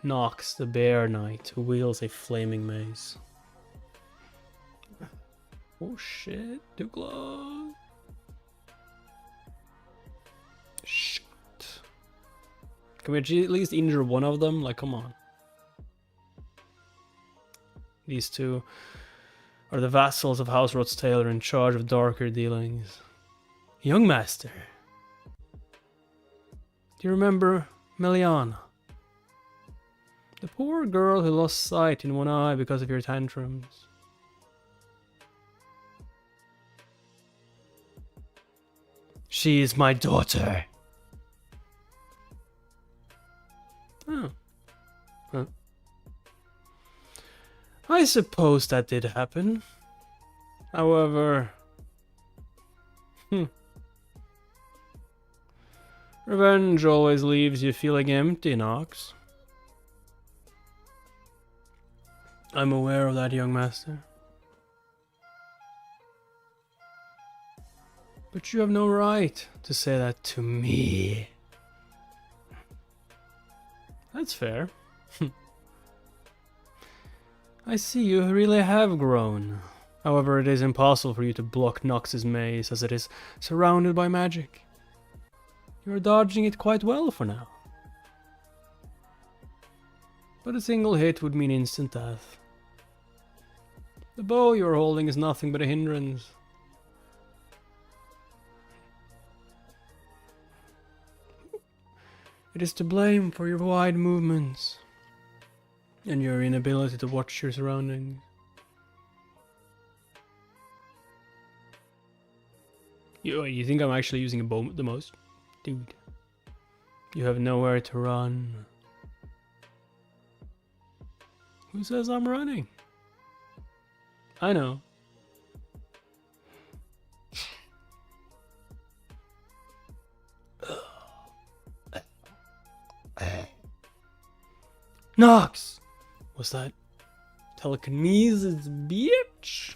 Nox, the Bear Knight, who wields a flaming mace. Oh shit, too close. Shit. Can we at least injure one of them? Like, come on. These two are the vassals of House Ross Taylor in charge of darker dealings. Young Master. Do you remember Meliana? The poor girl who lost sight in one eye because of your tantrums. She is my daughter. Oh. Huh. I suppose that did happen. However... Revenge always leaves you feeling empty, Nox. I'm aware of that, young master. But you have no right to say that to me. That's fair. I see you really have grown. However, it is impossible for you to block Nox's maze as it is surrounded by magic. You are dodging it quite well for now. But a single hit would mean instant death. The bow you are holding is nothing but a hindrance. It is to blame for your wide movements and your inability to watch your surroundings. You think I'm actually using a bow the most? Dude, you have nowhere to run. Who says I'm running? I know. Nox! What's that? Telekinesis, bitch?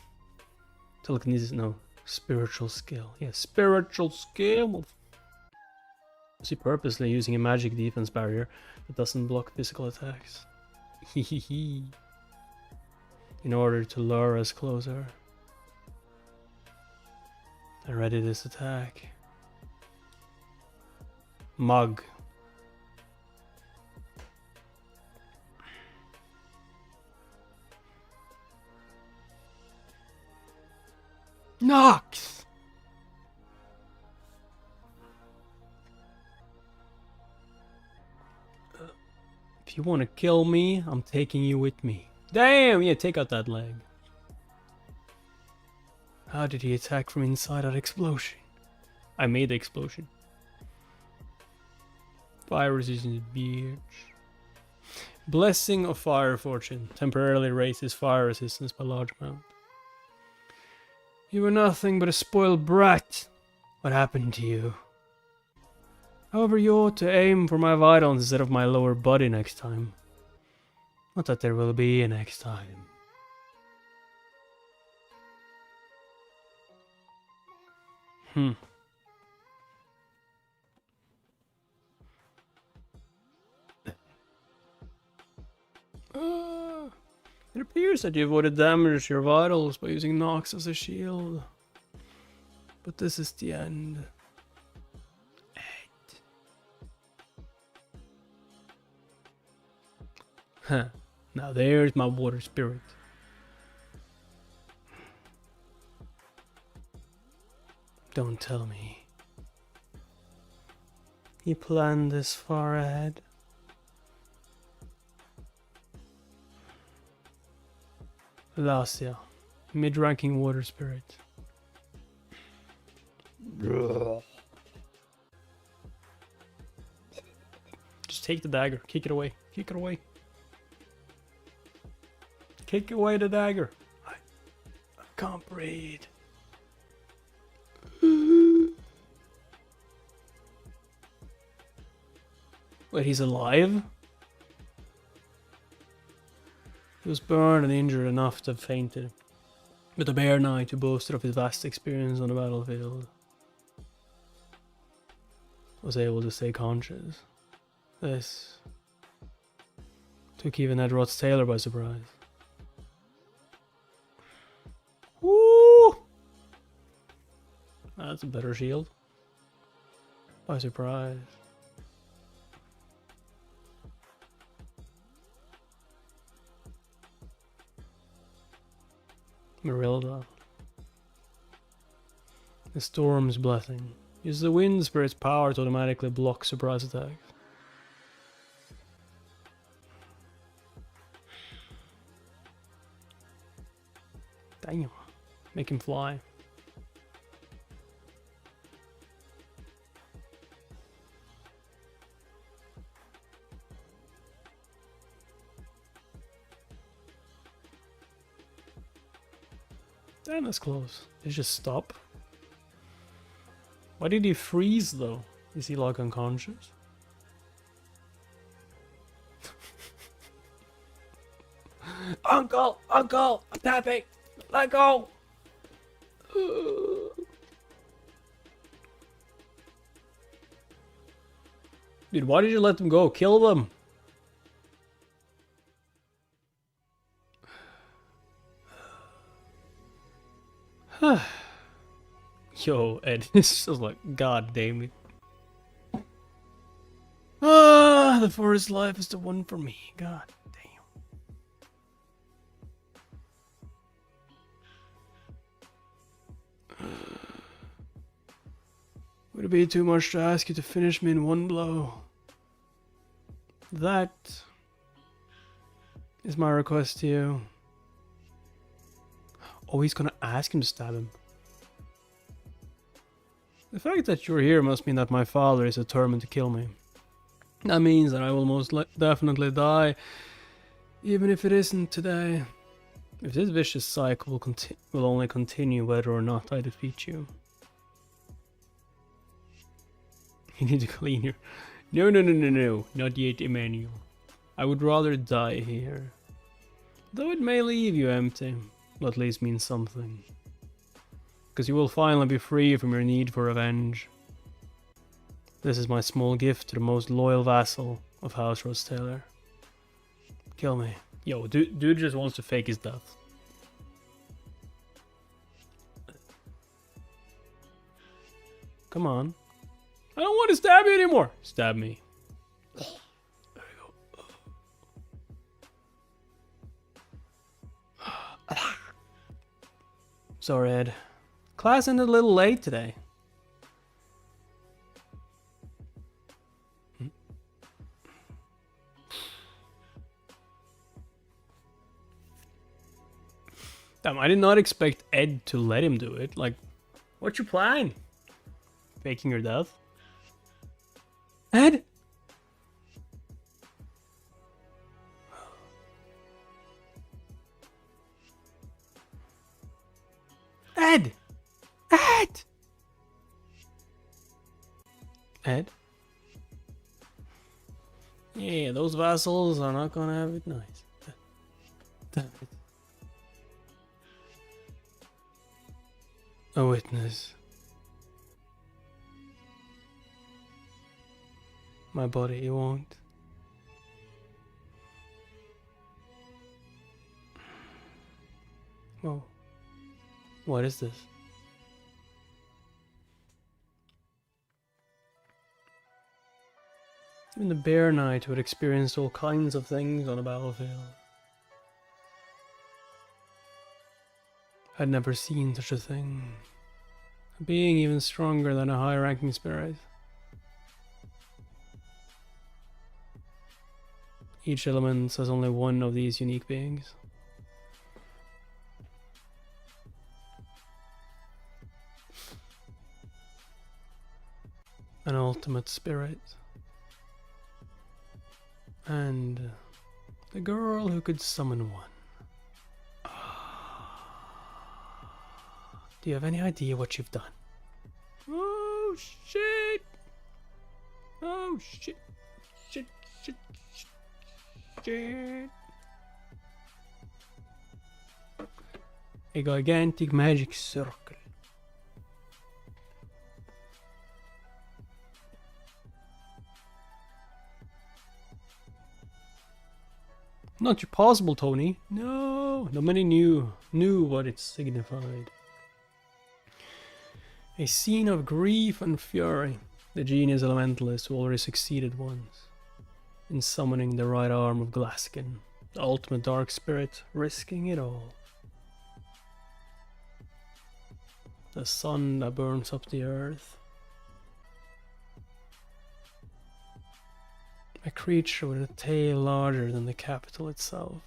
Telekinesis, no. Spiritual skill. Yeah, spiritual skill. Is he purposely using a magic defense barrier that doesn't block physical attacks? Hehehe. In order to lure us closer. And ready this attack. Mug. Nox! If you want to kill me, I'm taking you with me. Damn! Yeah, take out that leg. How did he attack from inside that explosion? I made the explosion. Fire resistance, bitch. Blessing of Fire Fortune. Temporarily raises fire resistance by large amount. You were nothing but a spoiled brat. What happened to you? However, you ought to aim for my vitals instead of my lower body next time. Not that there will be a next time. It appears that you avoided damage to your vitals by using Nox as a shield. But this is the end. Huh. Now there's my water spirit. Don't tell me. He planned this far ahead. Lasia, mid-ranking water spirit. Just take the dagger, kick it away, kick it away. Kick away the dagger. I can't breathe. Wait, he's alive? He was burned and injured enough to have fainted, but the Bear Knight, who boasted of his vast experience on the battlefield, was able to stay conscious. This took even Edrod's tailor by surprise. Woo! That's a better shield. By surprise. Marilda. The Storm's Blessing. Use the Wind Spirit's power to automatically block surprise attacks. Damn. Make him fly. Damn, that's close. Did he just stop? Why did he freeze though? Is he like unconscious? Uncle! Uncle! I'm tapping! Let go! Dude, why did you let them go? Kill them! Yo, Ed, it's just like, god damn it. Ah, the forest life is the one for me. God damn. Would it be too much to ask you to finish me in one blow? That is my request to you. Oh, he's gonna ask him to stab him. The fact that you're here must mean that my father is determined to kill me. That means that I will most definitely die, even if it isn't today. If this vicious cycle will only continue whether or not I defeat you. You need to clean your... No, not yet, Emmanuel. I would rather die here. Though it may leave you empty, but at least means something. Because you will finally be free from your need for revenge. This is my small gift to the most loyal vassal of House Rose Taylor. Kill me. Yo, dude just wants to fake his death. Come on. I don't want to stab you anymore. Stab me. There we go. Sorry, Ed. Class ended a little late today. Damn, I did not expect Ed to let him do it. Like, what's your plan? Faking your death? Ed? Ed! Ed! Ed? Yeah, those vassals are not gonna have it nice. Damn it. A witness. My body, you won't. Whoa. What is this? Even the Bear Knight who had experienced all kinds of things on the battlefield had never seen such a thing. A being even stronger than a high-ranking spirit. Each element has only one of these unique beings. An ultimate spirit. And the girl who could summon one. Do you have any idea what you've done? Oh shit! Oh shit! Shit! A gigantic magic circle. Not possible, Tony. No, not many knew what it signified. A scene of grief and fury. The genius elementalist who already succeeded once in summoning the right arm of Glaskin, the ultimate dark spirit, risking it all. The sun that burns up the earth. A creature with a tail larger than the capital itself,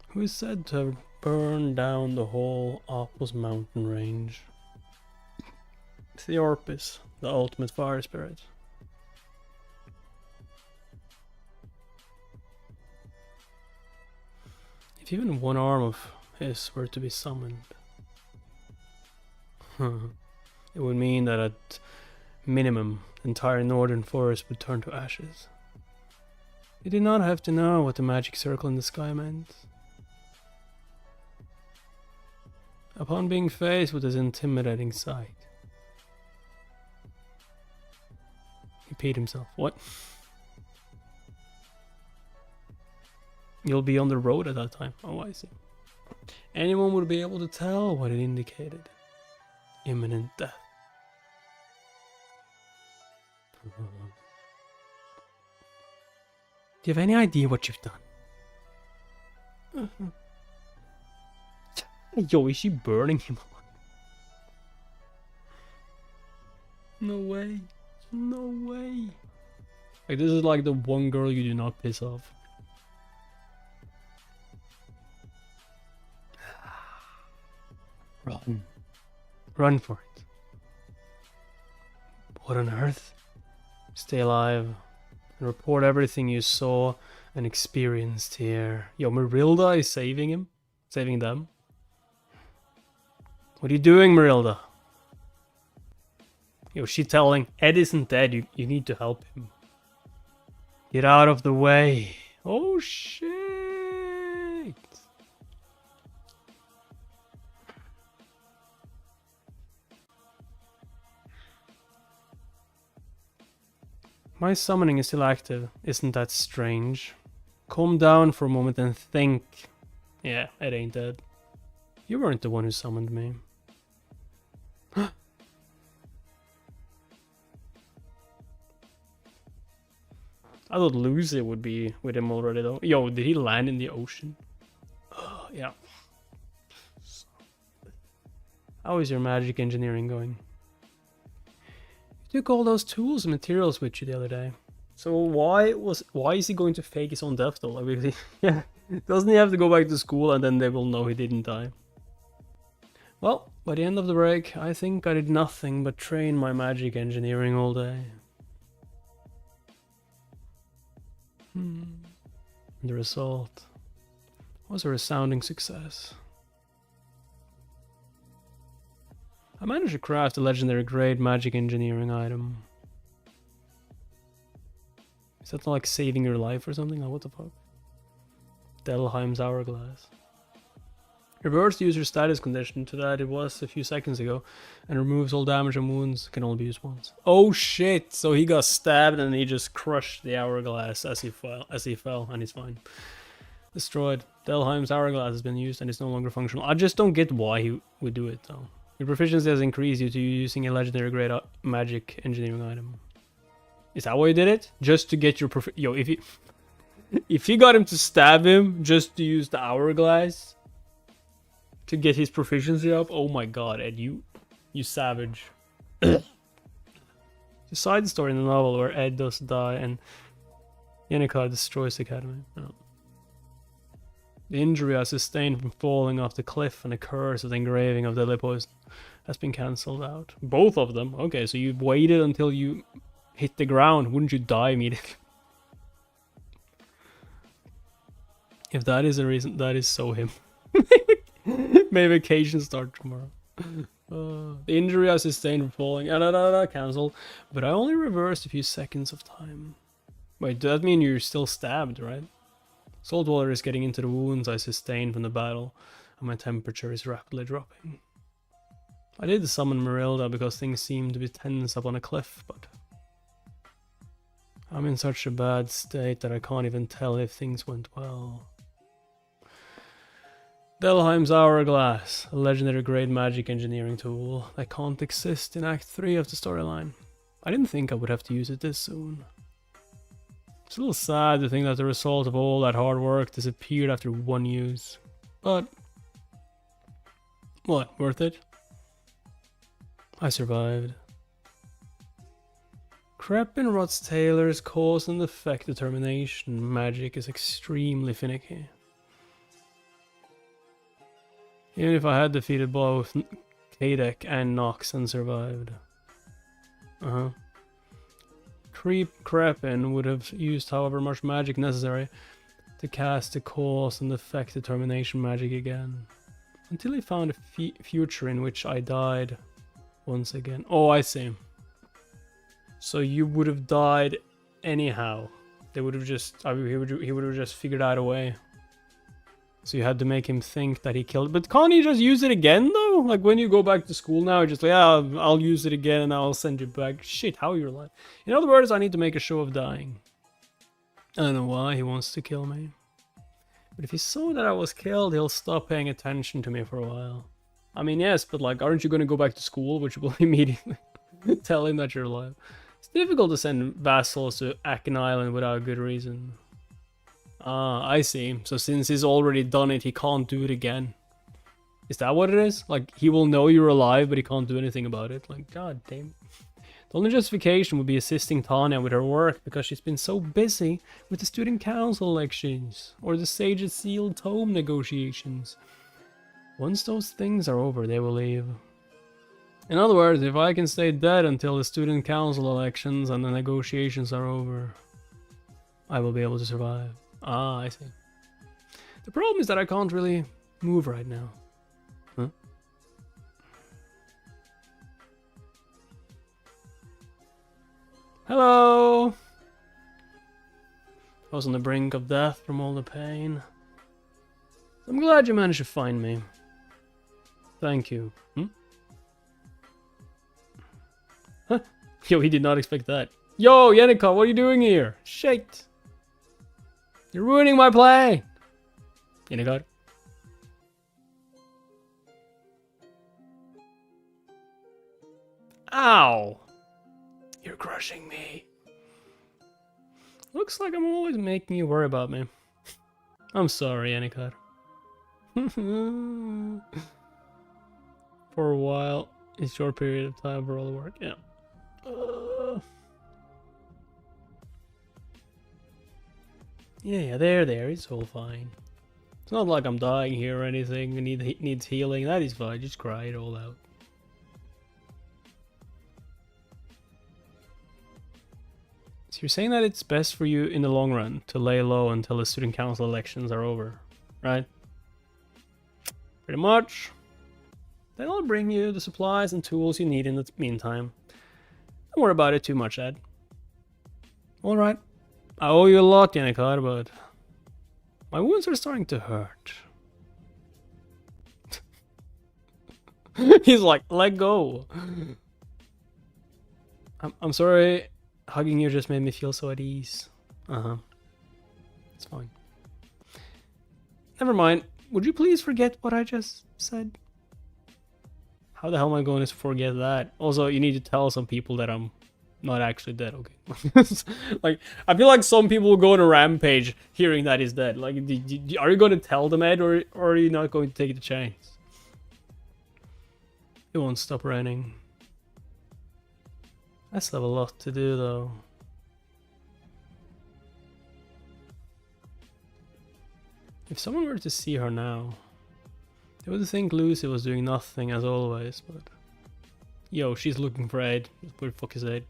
who is said to have burned down the whole Opus mountain range. Theorpis, the ultimate fire spirit. If even one arm of his were to be summoned, it would mean that at minimum, the entire northern forest would turn to ashes. He did not have to know what the magic circle in the sky meant. Upon being faced with this intimidating sight, he peed himself. What? You'll be on the road at that time. Oh, I see. Anyone would be able to tell what it indicated. Imminent death. Do you have any idea what you've done? Yo, is she burning him? No way. No way. Like, this is like the one girl you do not piss off. Run. Run for it. What on earth? Stay alive and report everything you saw and experienced here. Yo, Marilda is saving him? Saving them? What are you doing, Marilda? Yo, she telling Ed isn't dead, you need to help him. Get out of the way. Oh shit. My summoning is still active. Isn't that strange? Calm down for a moment and think. Yeah, Ed ain't dead. You weren't the one who summoned me. I thought Lucy would be with him already though. Yo, did he land in the ocean? Yeah. How is your magic engineering going? You took all those tools and materials with you the other day. So why is he going to fake his own death though? Like, yeah, doesn't he have to go back to school and then they will know he didn't die? Well, by the end of the break, I think I did nothing but train my magic engineering all day. The result was a resounding success. I managed to craft a legendary grade magic engineering item. Is that not like saving your life or something? Oh, what the fuck? Delheim's Hourglass. Reverse the user status condition to that it was a few seconds ago and removes all damage and wounds. Can only be used once. Oh shit! So he got stabbed and he just crushed the hourglass as he fell and he's fine. Destroyed. Delheim's Hourglass has been used and is no longer functional. I just don't get why he would do it though. Your proficiency has increased due to using a legendary grade magic engineering item. Is that why you did it? Just to get your Yo, if you got him to stab him just to use the hourglass to get his proficiency up, oh my god, Ed, you savage. The side story in the novel where Ed does die and Yennecar destroys the academy. Oh. The injury I sustained from falling off the cliff and the curse of the engraving of deadly poison has been cancelled out. Both of them? Okay, so you waited until you hit the ground. Wouldn't you die immediately? If that is a reason, that is so him. May vacation start tomorrow. The injury I sustained from falling, cancelled, but I only reversed a few seconds of time. Wait, does that mean you're still stabbed, right? Salt water is getting into the wounds I sustained from the battle, and my temperature is rapidly dropping. I did summon Marilda because things seemed to be tense up on a cliff, but I'm in such a bad state that I can't even tell if things went well. Delheim's Hourglass, a legendary grade magic engineering tool that can't exist in Act 3 of the storyline. I didn't think I would have to use it this soon. It's a little sad to think that the result of all that hard work disappeared after one use. But what, worth it? I survived. Kreppenrot's Taylor's cause and effect determination magic is extremely finicky. Even if I had defeated both Kadek and Nox and survived. Kreppen would have used however much magic necessary to cast the cause and effect determination magic again. Until he found a future in which I died once again. Oh, I see. So you would have died anyhow. They would have just, he would have just figured out a way. So you had to make him think that he killed it. But can't he just use it again though? Like when you go back to school now, you're just like, yeah, I'll use it again and I'll send you back. Shit, how you're alive. In other words, I need to make a show of dying. I don't know why he wants to kill me. But if he saw that I was killed, he'll stop paying attention to me for a while. I mean, yes, but like, aren't you going to go back to school? Which will immediately tell him that you're alive. It's difficult to send vassals to Achen Island without good reason. Ah, I see. So since he's already done it, he can't do it again. Is that what it is? Like, he will know you're alive, but he can't do anything about it? Like, god damn. The only justification would be assisting Tanya with her work, because she's been so busy with the student council elections, or the Sage's sealed tome negotiations. Once those things are over, they will leave. In other words, if I can stay dead until the student council elections and the negotiations are over, I will be able to survive. Ah, I see. The problem is that I can't really move right now. Huh? Hello! I was on the brink of death from all the pain. I'm glad you managed to find me. Thank you. Huh? Yo, he did not expect that. Yo, Yenneca, what are you doing here? Shit! You're ruining my play! Yenneca. Ow! You're crushing me. Looks like I'm always making you worry about me. I'm sorry, Yenneca. For a while, a short period of time for all the work, yeah. Yeah, there, it's all fine. It's not like I'm dying here or anything, it needs healing, that is fine, just cry it all out. So you're saying that it's best for you in the long run to lay low until the student council elections are over, right? Pretty much. Then I'll bring you the supplies and tools you need in the meantime. Don't worry about it too much, Ed. Alright. I owe you a lot, Yenneca, but my wounds are starting to hurt. He's like, let go. I'm sorry, hugging you just made me feel so at ease. It's fine. Never mind. Would you please forget what I just said? How the hell am I going to forget that? Also, you need to tell some people that I'm not actually dead, okay? Like, I feel like some people will go on a rampage hearing that he's dead. Like, are you going to tell them, Ed, or are you not going to take the chance? It won't stop raining. I still have a lot to do, though. If someone were to see her now, they would think Lucy was doing nothing as always, but... Yo, she's looking for Ed. Where the fuck is Ed?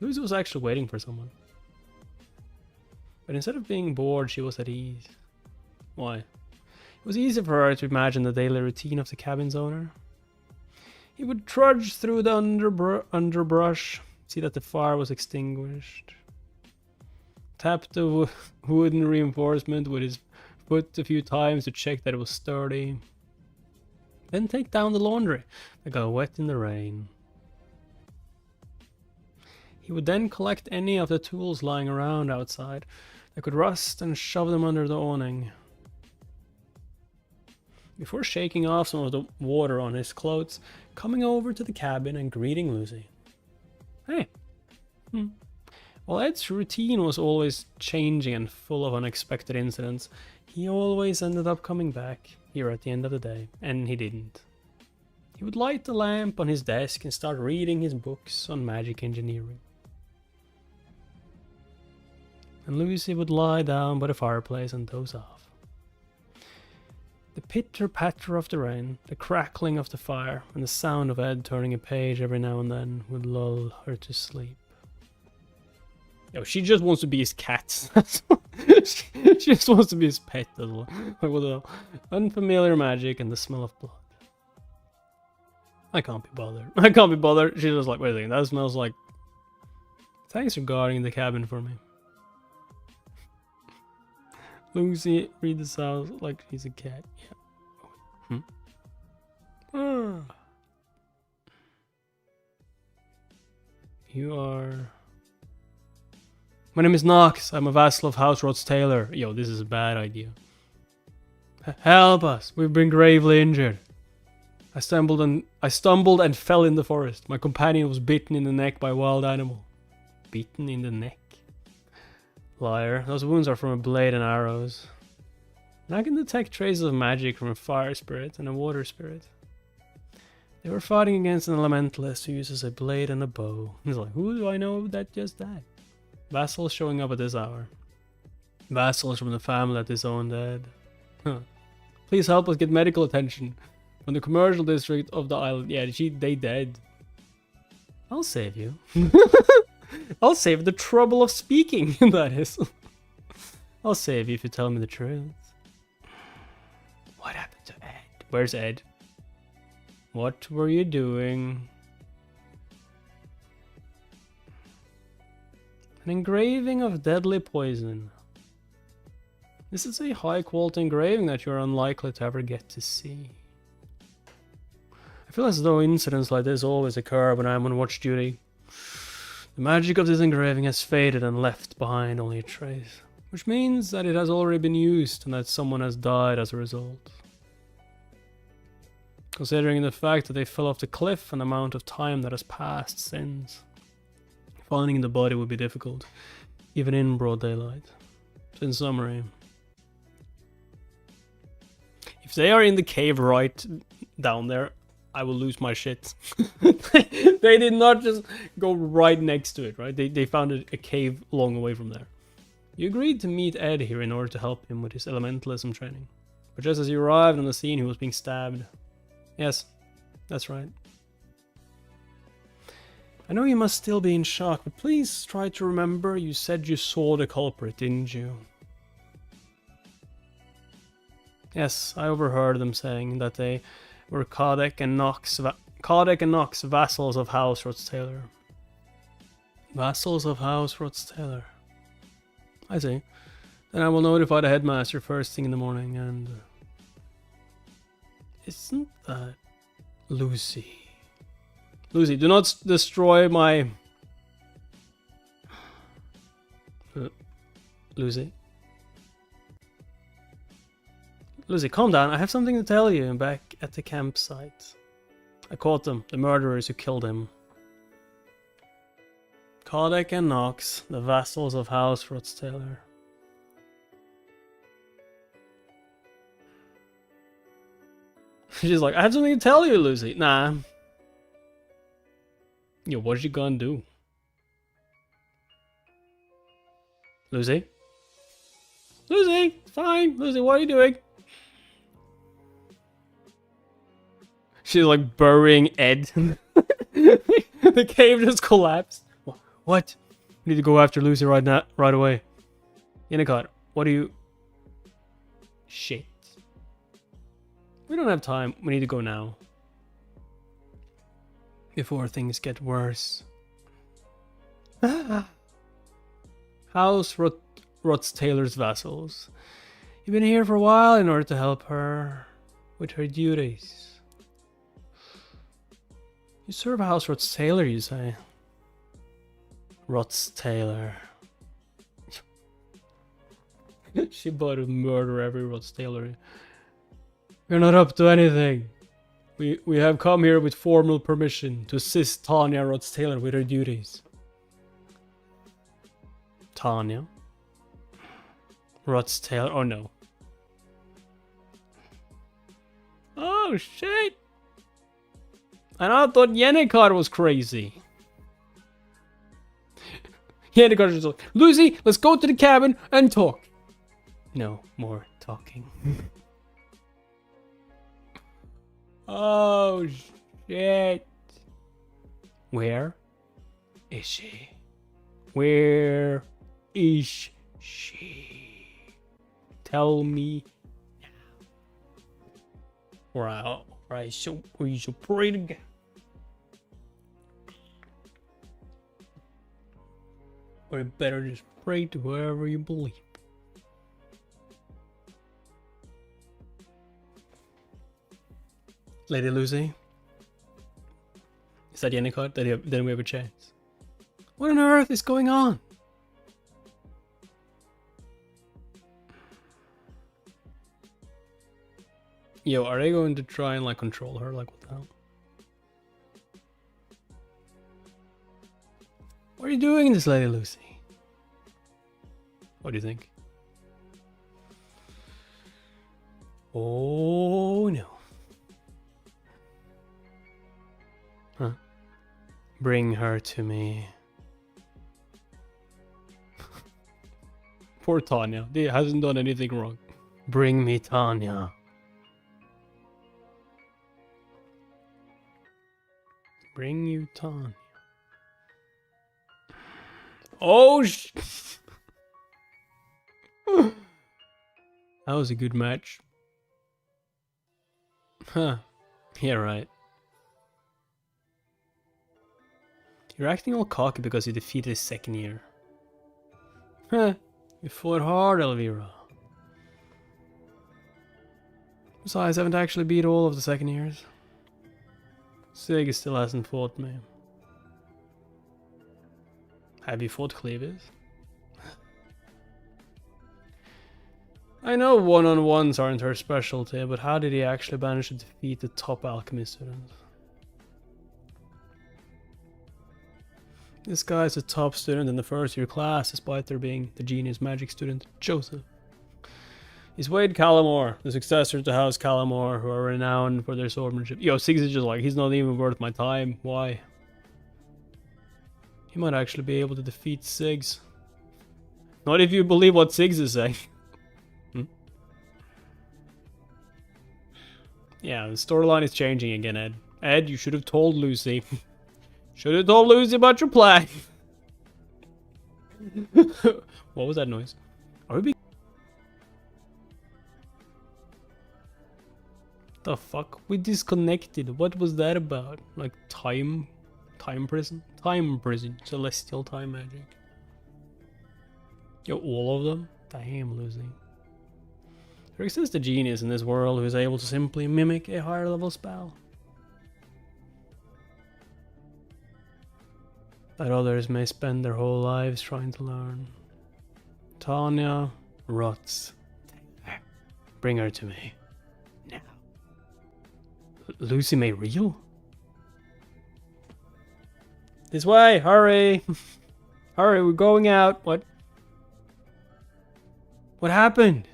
Lucy was actually waiting for someone. But instead of being bored, she was at ease. Why? It was easy for her to imagine the daily routine of the cabin's owner. He would trudge through the underbrush, see that the fire was extinguished, tap the wooden reinforcement with his foot a few times to check that it was sturdy, then take down the laundry that got wet in the rain. He would then collect any of the tools lying around outside that could rust and shove them under the awning. Before shaking off some of the water on his clothes, coming over to the cabin and greeting Lucy. Hey. While Ed's routine was always changing and full of unexpected incidents, he always ended up coming back here at the end of the day, and he didn't. He would light the lamp on his desk and start reading his books on magic engineering. And Lucy would lie down by the fireplace and doze off. The pitter-patter of the rain, the crackling of the fire, and the sound of Ed turning a page every now and then would lull her to sleep. Yo, she just wants to be his cat. She just wants to be his pet as well. Like, what the hell? Unfamiliar magic and the smell of blood. I can't be bothered. I can't be bothered. She's just like, wait a second, that smells like... Thanks for guarding the cabin for me. Lucy, read the sounds like she's a cat. Yeah. You are... My name is Nox. I'm a vassal of House Rod's Taylor. Yo, this is a bad idea. Help us. We've been gravely injured. I stumbled and fell in the forest. My companion was bitten in the neck by a wild animal. Bitten in the neck? Liar. Those wounds are from a blade and arrows. And I can detect traces of magic from a fire spirit and a water spirit. They were fighting against an elementalist who uses a blade and a bow. He's like, who do I know that just died? Vassals showing up at this hour. Vassals from the family that disowned Dead. Please help us get medical attention from the commercial district of the island. Yeah, they dead. I'll save you. I'll save the trouble of speaking, that is. I'll save you if you tell me the truth. What happened to Ed? Where's Ed? What were you doing? An engraving of deadly poison. This is a high quality engraving that you're unlikely to ever get to see. I feel as though incidents like this always occur when I'm on watch duty. The magic of this engraving has faded and left behind only a trace, which means that it has already been used and that someone has died as a result. Considering the fact that they fell off the cliff and the amount of time that has passed since, finding the body would be difficult, even in broad daylight. So in summary, if they are in the cave right down there, I will lose my shit. They did not just go right next to it, right? They found a cave long away from there. You agreed to meet Ed here in order to help him with his elementalism training. But just as you arrived on the scene, he was being stabbed. Yes, that's right. I know you must still be in shock, but please try to remember you said you saw the culprit, didn't you? Yes, I overheard them saying that they were Cadec and Nox vassals of House Rotz-Taylor. Vassals of House Rotz-Taylor. I see. Then I will notify the headmaster first thing in the morning and... Isn't that Lucy? Lucy, do not destroy my... Lucy? Lucy, calm down. I have something to tell you. I'm back at the campsite. I caught them, the murderers who killed him. Cadec and Nox, the vassals of House Rotz-Taylor. She's like, I have something to tell you, Lucy. Nah. Yo, what's she gonna do? Lucy? Lucy! Fine! Lucy, what are you doing? She's like burying Ed. The cave just collapsed. What? We need to go after Lucy right away. Inikot, what do you... Shit. We don't have time. We need to go now. Before things get worse. House Rotz-Taylor's vassals. You've been here for a while in order to help her with her duties. You serve House Rotz-Taylor, you say? Rotz-Taylor. She about to murder every Rotz-Taylor. We're not up to anything. We have come here with formal permission to assist Tanya Rotz-Taylor with her duties. Tanya? Rotz-Taylor? Oh no. Oh shit! And I thought Yennecar was crazy. Yennecar is like, Lucy, let's go to the cabin and talk. No more talking. Oh shit. Where is she? Where is she? Tell me now. Right, so we should pray to God. Or you better just pray to whoever you believe. Lady Lucy? Is that Yennecar? Then we have a chance. What on earth is going on? Yo, are they going to try and like control her? Like what the hell? What are you doing in this, Lady Lucy? What do you think? Oh no. Huh? Bring her to me. Poor Tanya. She hasn't done anything wrong. Bring me Tanya. Bring you Tanya. Oh That was a good match. Huh. Yeah, right. You're acting all cocky because you defeated his second year. Huh. You fought hard, Elvira. Besides, I haven't actually beat all of the second years. Ziggs still hasn't fought me. Have you fought Clarice? I know one-on-ones aren't her specialty, but how did he actually manage to defeat the top alchemy students? This guy is a top student in the first year class, despite there being the genius magic student, Joseph. He's Wade Calamore, the successor to House Calamore, who are renowned for their swordsmanship. Yo, Ziggs is just like, he's not even worth my time. Why? He might actually be able to defeat Ziggs. Not if you believe what Ziggs is saying. Yeah, the storyline is changing again, Ed. Ed, you should have told Lucy. Should have told Lucy about your plan. What was that noise? Are we being... The fuck? We disconnected. What was that about? Like time prison? Time prison. Celestial time magic. Yo, all of them? Damn, Lucy. There exists a genius in this world who is able to simply mimic a higher level spell. That others may spend their whole lives trying to learn. Tanya rots. Bring her to me. Now. Lucy May real? This way, hurry! Hurry, we're going out. What? What happened?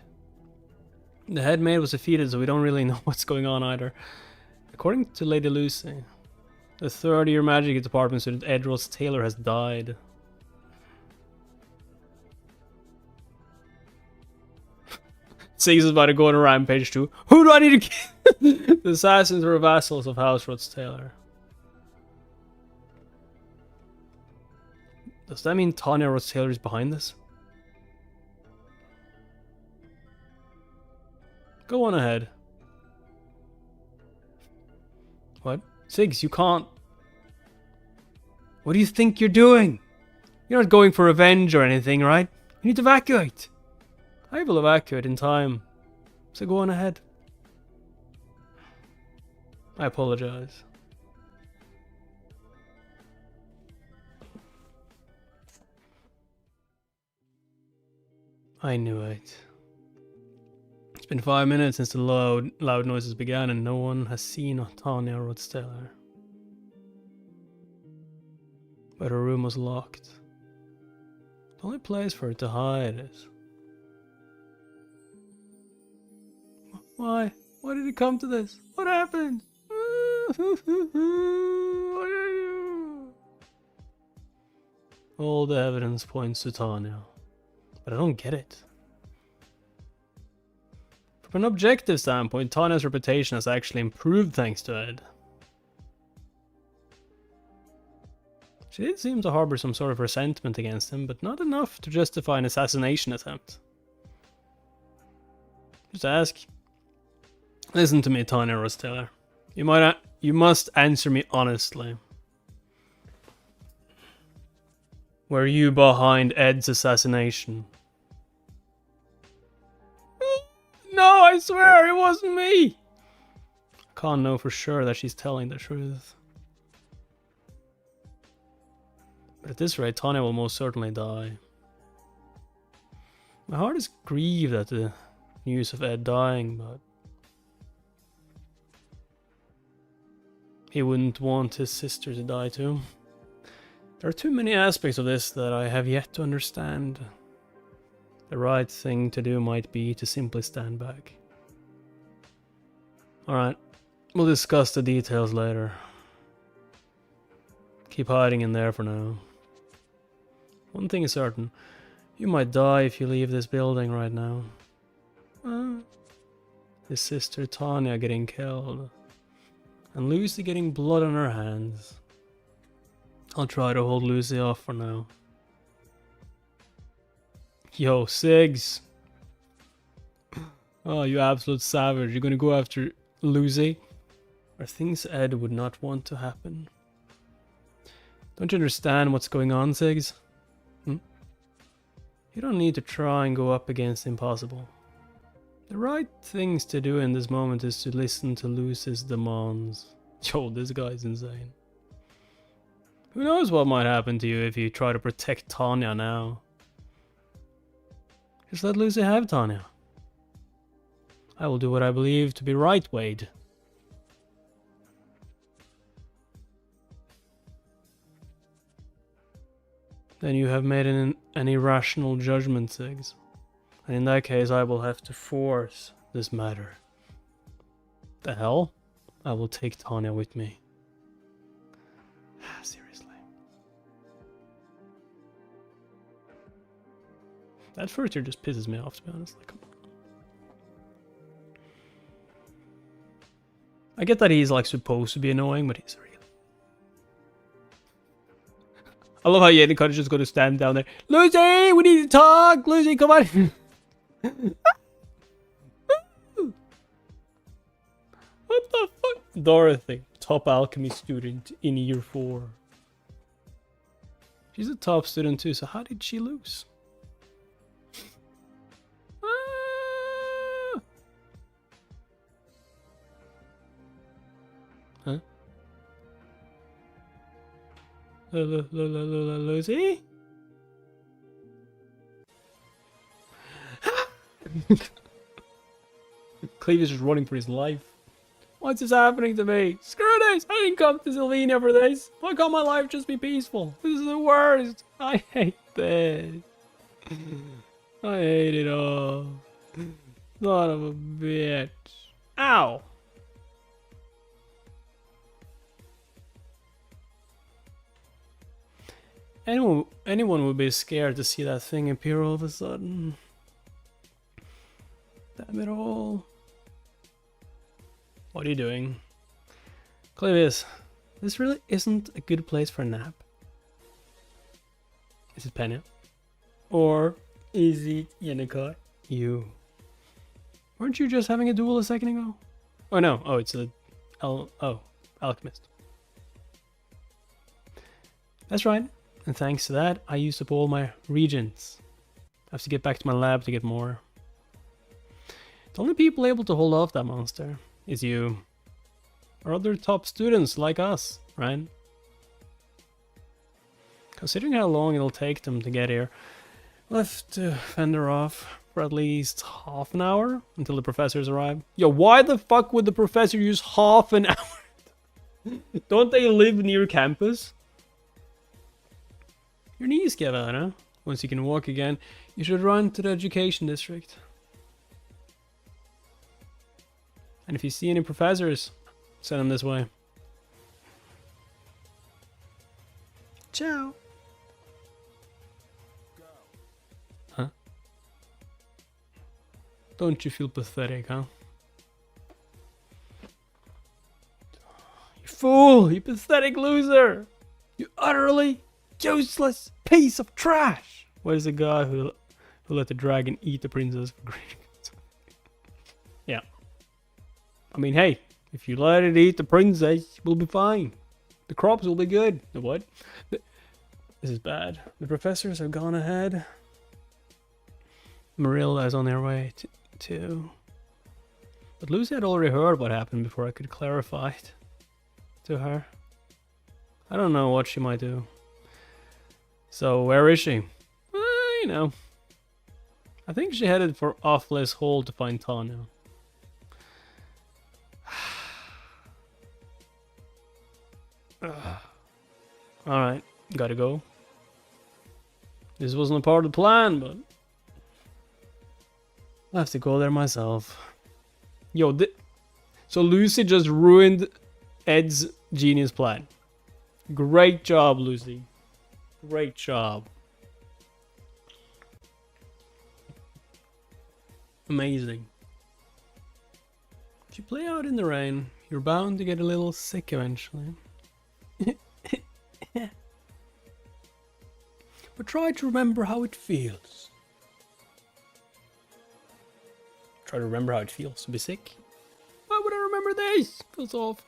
The head maid was defeated, so we don't really know what's going on either. According to Lady Lucy, the third-year magic department student Ed Ross Taylor has died. Ziggs is about to go on a rampage too. Who do I need to kill? The assassins were vassals of House Ross Taylor. Does that mean Tanya Ross Taylor is behind this? Go on ahead. What? Ziggs, you can't... What do you think you're doing? You're not going for revenge or anything, right? You need to evacuate. I will evacuate in time. So go on ahead. I apologize. I knew it. It's been 5 minutes since the loud noises began and no one has seen Tanya Rodsteller. But her room was locked. The only place for her to hide is... Why? Why did it come to this? What happened? What are you? All the evidence points to Tanya. But I don't get it. From an objective standpoint, Tanya's reputation has actually improved thanks to Ed. She did seem to harbor some sort of resentment against him, but not enough to justify an assassination attempt. Just ask. Listen to me, Tanya Rosteller. You must answer me honestly. Were you behind Ed's assassination? No, I swear it wasn't me! I can't know for sure that she's telling the truth. But at this rate, Tanya will most certainly die. My heart is grieved at the news of Ed dying, but... he wouldn't want his sister to die too. There are too many aspects of this that I have yet to understand. The right thing to do might be to simply stand back. Alright, we'll discuss the details later. Keep hiding in there for now. One thing is certain, you might die if you leave this building right now. His sister Tanya getting killed. And Lucy getting blood on her hands. I'll try to hold Lucy off for now. Yo, Ziggs, Oh, you absolute savage. You're gonna go after Lucy? Are things Ed would not want to happen? Don't you understand what's going on, Ziggs? You don't need to try and go up against the impossible. The right things to do in this moment is to listen to Lucy's demands. Yo, this guy's insane. Who knows what might happen to you if you try to protect Tanya now? Just let Lucy have Tanya. I will do what I believe to be right, Wade. Then you have made an irrational judgment, Ziggs. And in that case, I will have to force this matter. The hell? I will take Tanya with me. Seriously. That further just pisses me off, to be honest. Like, come on. I get that he's like supposed to be annoying, but he's really... I love how Yaden kind of just going to stand down there. Lucy, we need to talk. Lucy, come on. What the fuck? Dorothy, top alchemy student in year 4. She's a top student too, so how did she lose? Huh? Lucy? Cleve is just running for his life. What's this happening to me? Screw this! I didn't come to Sylvania for this. Why can't my life just be peaceful? This is the worst. I hate this. I hate it all. Son of a bitch. Ow! Anyone would be scared to see that thing appear all of a sudden. Damn it all. What are you doing? Clarice, this really isn't a good place for a nap. Is it Penya? Or is it Yennekai? You. Weren't you just having a duel a second ago? Oh no, oh it's a... alchemist. That's right. And thanks to that, I used up all my regents. I have to get back to my lab to get more. The only people able to hold off that monster is you. Or other top students like us, right? Considering how long it'll take them to get here, we'll have to fend her off for at least half an hour until the professors arrive. Yo, why the fuck would the professor use half an hour? Don't they live near campus? Your knees give out, huh? Once you can walk again, you should run to the education district. And if you see any professors, send them this way. Ciao. Huh? Don't you feel pathetic, huh? You fool! You pathetic loser! You utterly useless piece of trash! What is the guy who let the dragon eat the princess for greed? Yeah. I mean, hey, if you let it eat the princess, we'll be fine. The crops will be good. The what? This is bad. The professors have gone ahead. Marilla is on their way too. But Lucy had already heard what happened before I could clarify it to her. I don't know what she might do. So where is she? You know. I think she headed for Offless Hall to find Tanya. Alright, gotta go. This wasn't a part of the plan, but I have to go there myself. Yo, so Lucy just ruined Ed's genius plan. Great job, Lucy. Great job. Amazing. If you play out in the rain, you're bound to get a little sick eventually. But try to remember how it feels. Try to remember how it feels to be sick. Why would I remember this? Feels awful.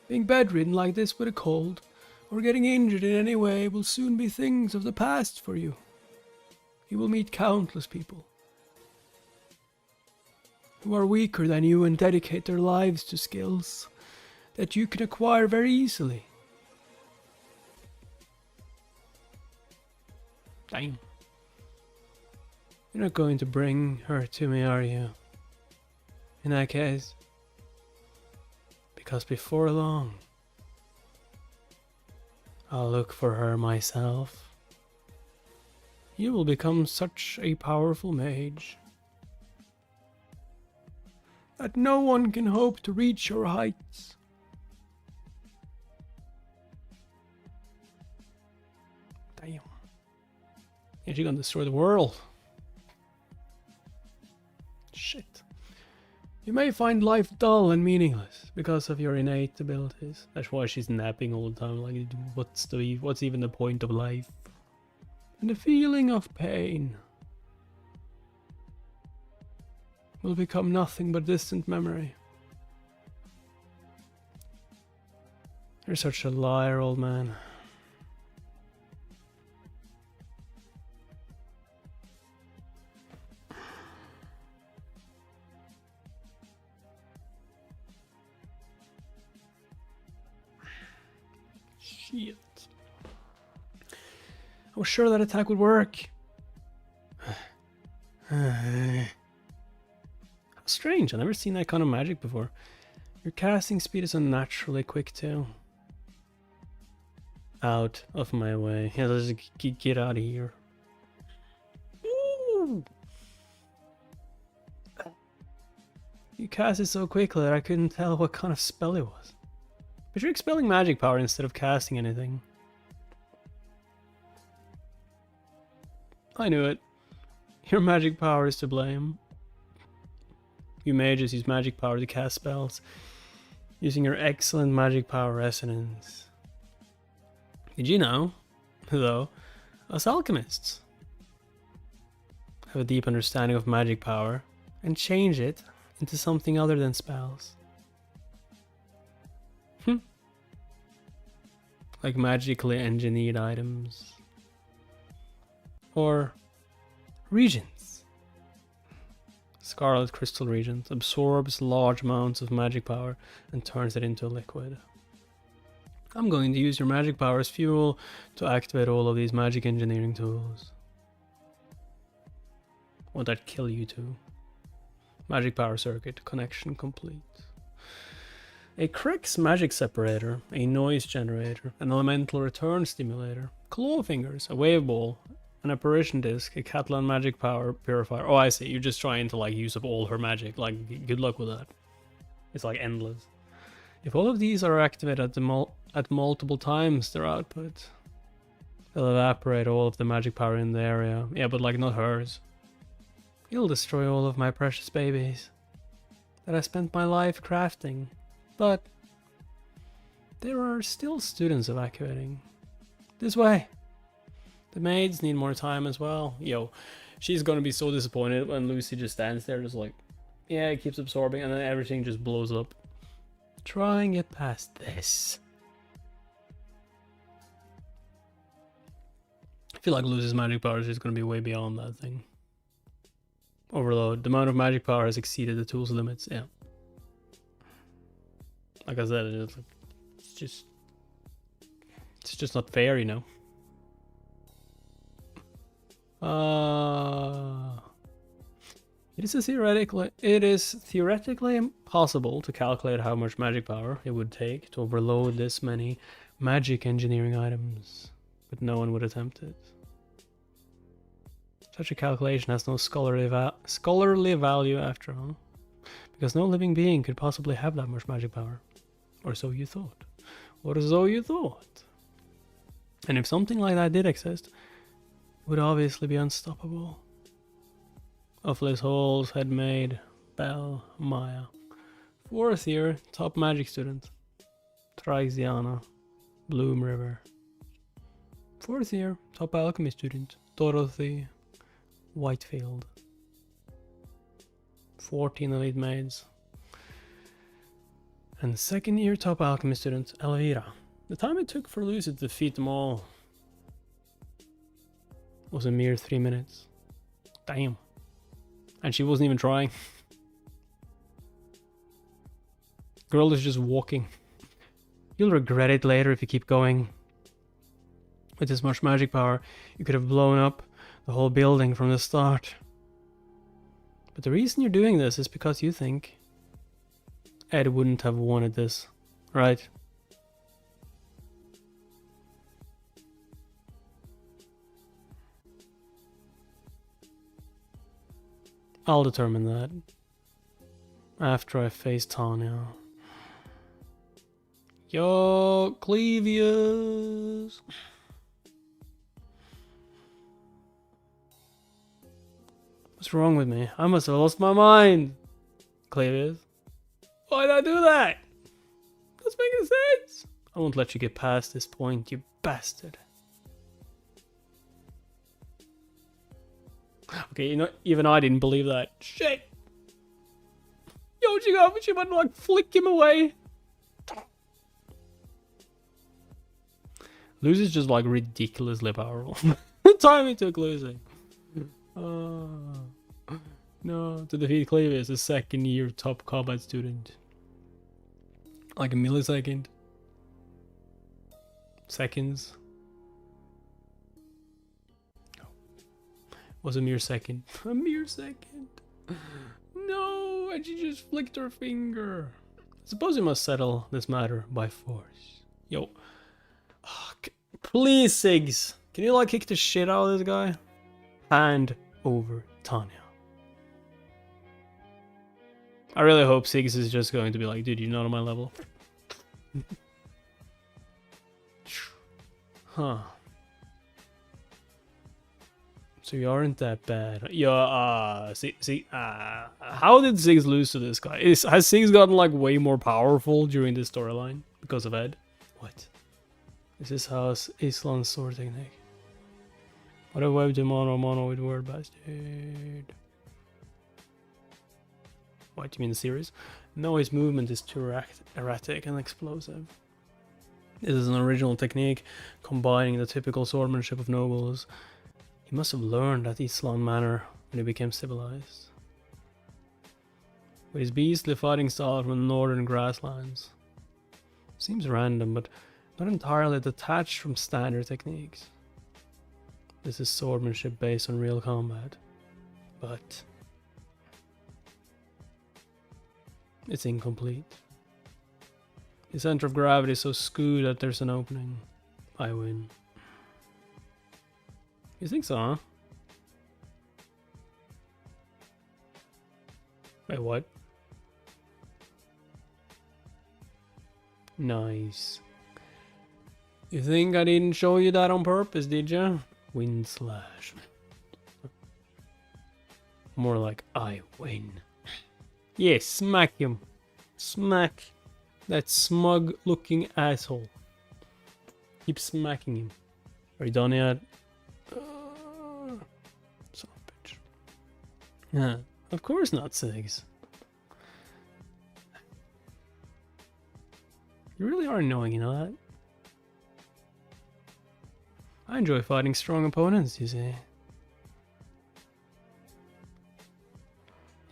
Being bedridden like this with a cold, or getting injured in any way, will soon be things of the past for you. You will meet countless people who are weaker than you and dedicate their lives to skills that you can acquire very easily. Damn. You're not going to bring her to me, are you? In that case. Because before long, I'll look for her myself. You will become such a powerful mage that no one can hope to reach your heights. Damn. Is she gonna destroy the world? Shit. You may find life dull and meaningless because of your innate abilities. That's why she's napping all the time. Like, what's even the point of life? And the feeling of pain will become nothing but distant memory. You're such a liar, old man. Shit. I was sure that attack would work. How strange, I've never seen that kind of magic before. Your casting speed is unnaturally quick too. Out of my way. Yeah, let's just get out of here. Ooh. You cast it so quickly that I couldn't tell what kind of spell it was. But you're expelling magic power instead of casting anything. I knew it. Your magic power is to blame. You mages use magic power to cast spells, using your excellent magic power resonance. Did you know, though, us alchemists have a deep understanding of magic power and change it into something other than spells? Like magically engineered items. Or regions. Scarlet Crystal Regent absorbs large amounts of magic power and turns it into a liquid. I'm going to use your magic power as fuel to activate all of these magic engineering tools. Won't that kill you too? Magic power circuit connection complete. A Crix magic separator, a noise generator, an elemental return stimulator, claw fingers, a wave ball, an apparition disc, a Catalan magic power purifier. Oh, I see. You're just trying to like use up all her magic. Like, good luck with that. It's like endless. If all of these are activated at multiple times their output, they'll evaporate all of the magic power in the area. Yeah, but like not hers. You'll destroy all of my precious babies that I spent my life crafting. But there are still students evacuating. This way. The maids need more time as well. Yo, she's gonna be so disappointed when Lucy just stands there just like, yeah, it keeps absorbing and then everything just blows up. Try and get past this. I feel like Lucy's magic power is just gonna be way beyond that thing. Overload. The amount of magic power has exceeded the tool's limits, yeah. Like I said, it's just not fair, you know. It is theoretically possible to calculate how much magic power it would take to overload this many magic engineering items, but no one would attempt it. Such a calculation has no scholarly value after all, because no living being could possibly have that much magic power. Or so you thought. Or so you thought. And if something like that did exist, it would obviously be unstoppable. Offless Halls had made Bell Maya. 4th year, top magic student. Trixiana, Bloom River. 4th year, top alchemy student. Dorothy Whitefield. 14 elite maids. And second year top alchemy student Elvira. The time it took for Lucy to defeat them all was a mere 3 minutes. Damn. And she wasn't even trying. Girl is just walking. You'll regret it later if you keep going. With this much magic power, you could have blown up the whole building from the start. But the reason you're doing this is because you think Ed wouldn't have wanted this, right? I'll determine that after I face Tanya. Yo, Clevius! What's wrong with me? I must have lost my mind! Clevius. Why'd I do that? Doesn't make any sense! I won't let you get past this point, you bastard. Okay, you know, even I didn't believe that. Shit! Yo, she might like flick him away. Lucy's just like ridiculously powerful. The time it took Lucy. No, to defeat Clarice, a second year top combat student. Like a millisecond. Seconds. Was a mere second. A mere second. No, and she just flicked her finger. I suppose we must settle this matter by force. Yo. Oh, please, Ziggs. Can you like kick the shit out of this guy? Hand over Tanya. I really hope Ziggs is just going to be like, dude, you're not on my level. Huh. So you aren't that bad. Yeah, how did Ziggs lose to this guy? Has Ziggs gotten like way more powerful during this storyline because of Ed? What? Is this house Island's sword technique? What a webtoon mono with word bastard. What, do you mean the series? No, his movement is too erratic and explosive. This is an original technique combining the typical swordsmanship of nobles. He must have learned at Island Manor when he became civilized. With his beastly fighting style from the northern grasslands. Seems random, but not entirely detached from standard techniques. This is swordsmanship based on real combat. But it's incomplete. The center of gravity is so skewed that there's an opening. I win. You think so, huh? Wait, what? Nice. You think I didn't show you that on purpose, did you? Wind slash. More like I win. Yeah, smack him. Smack that smug looking asshole. Keep smacking him. Are you done yet? Son of a bitch. Yeah, of course not, Ziggs. You really are annoying, you know that? I enjoy fighting strong opponents, you see.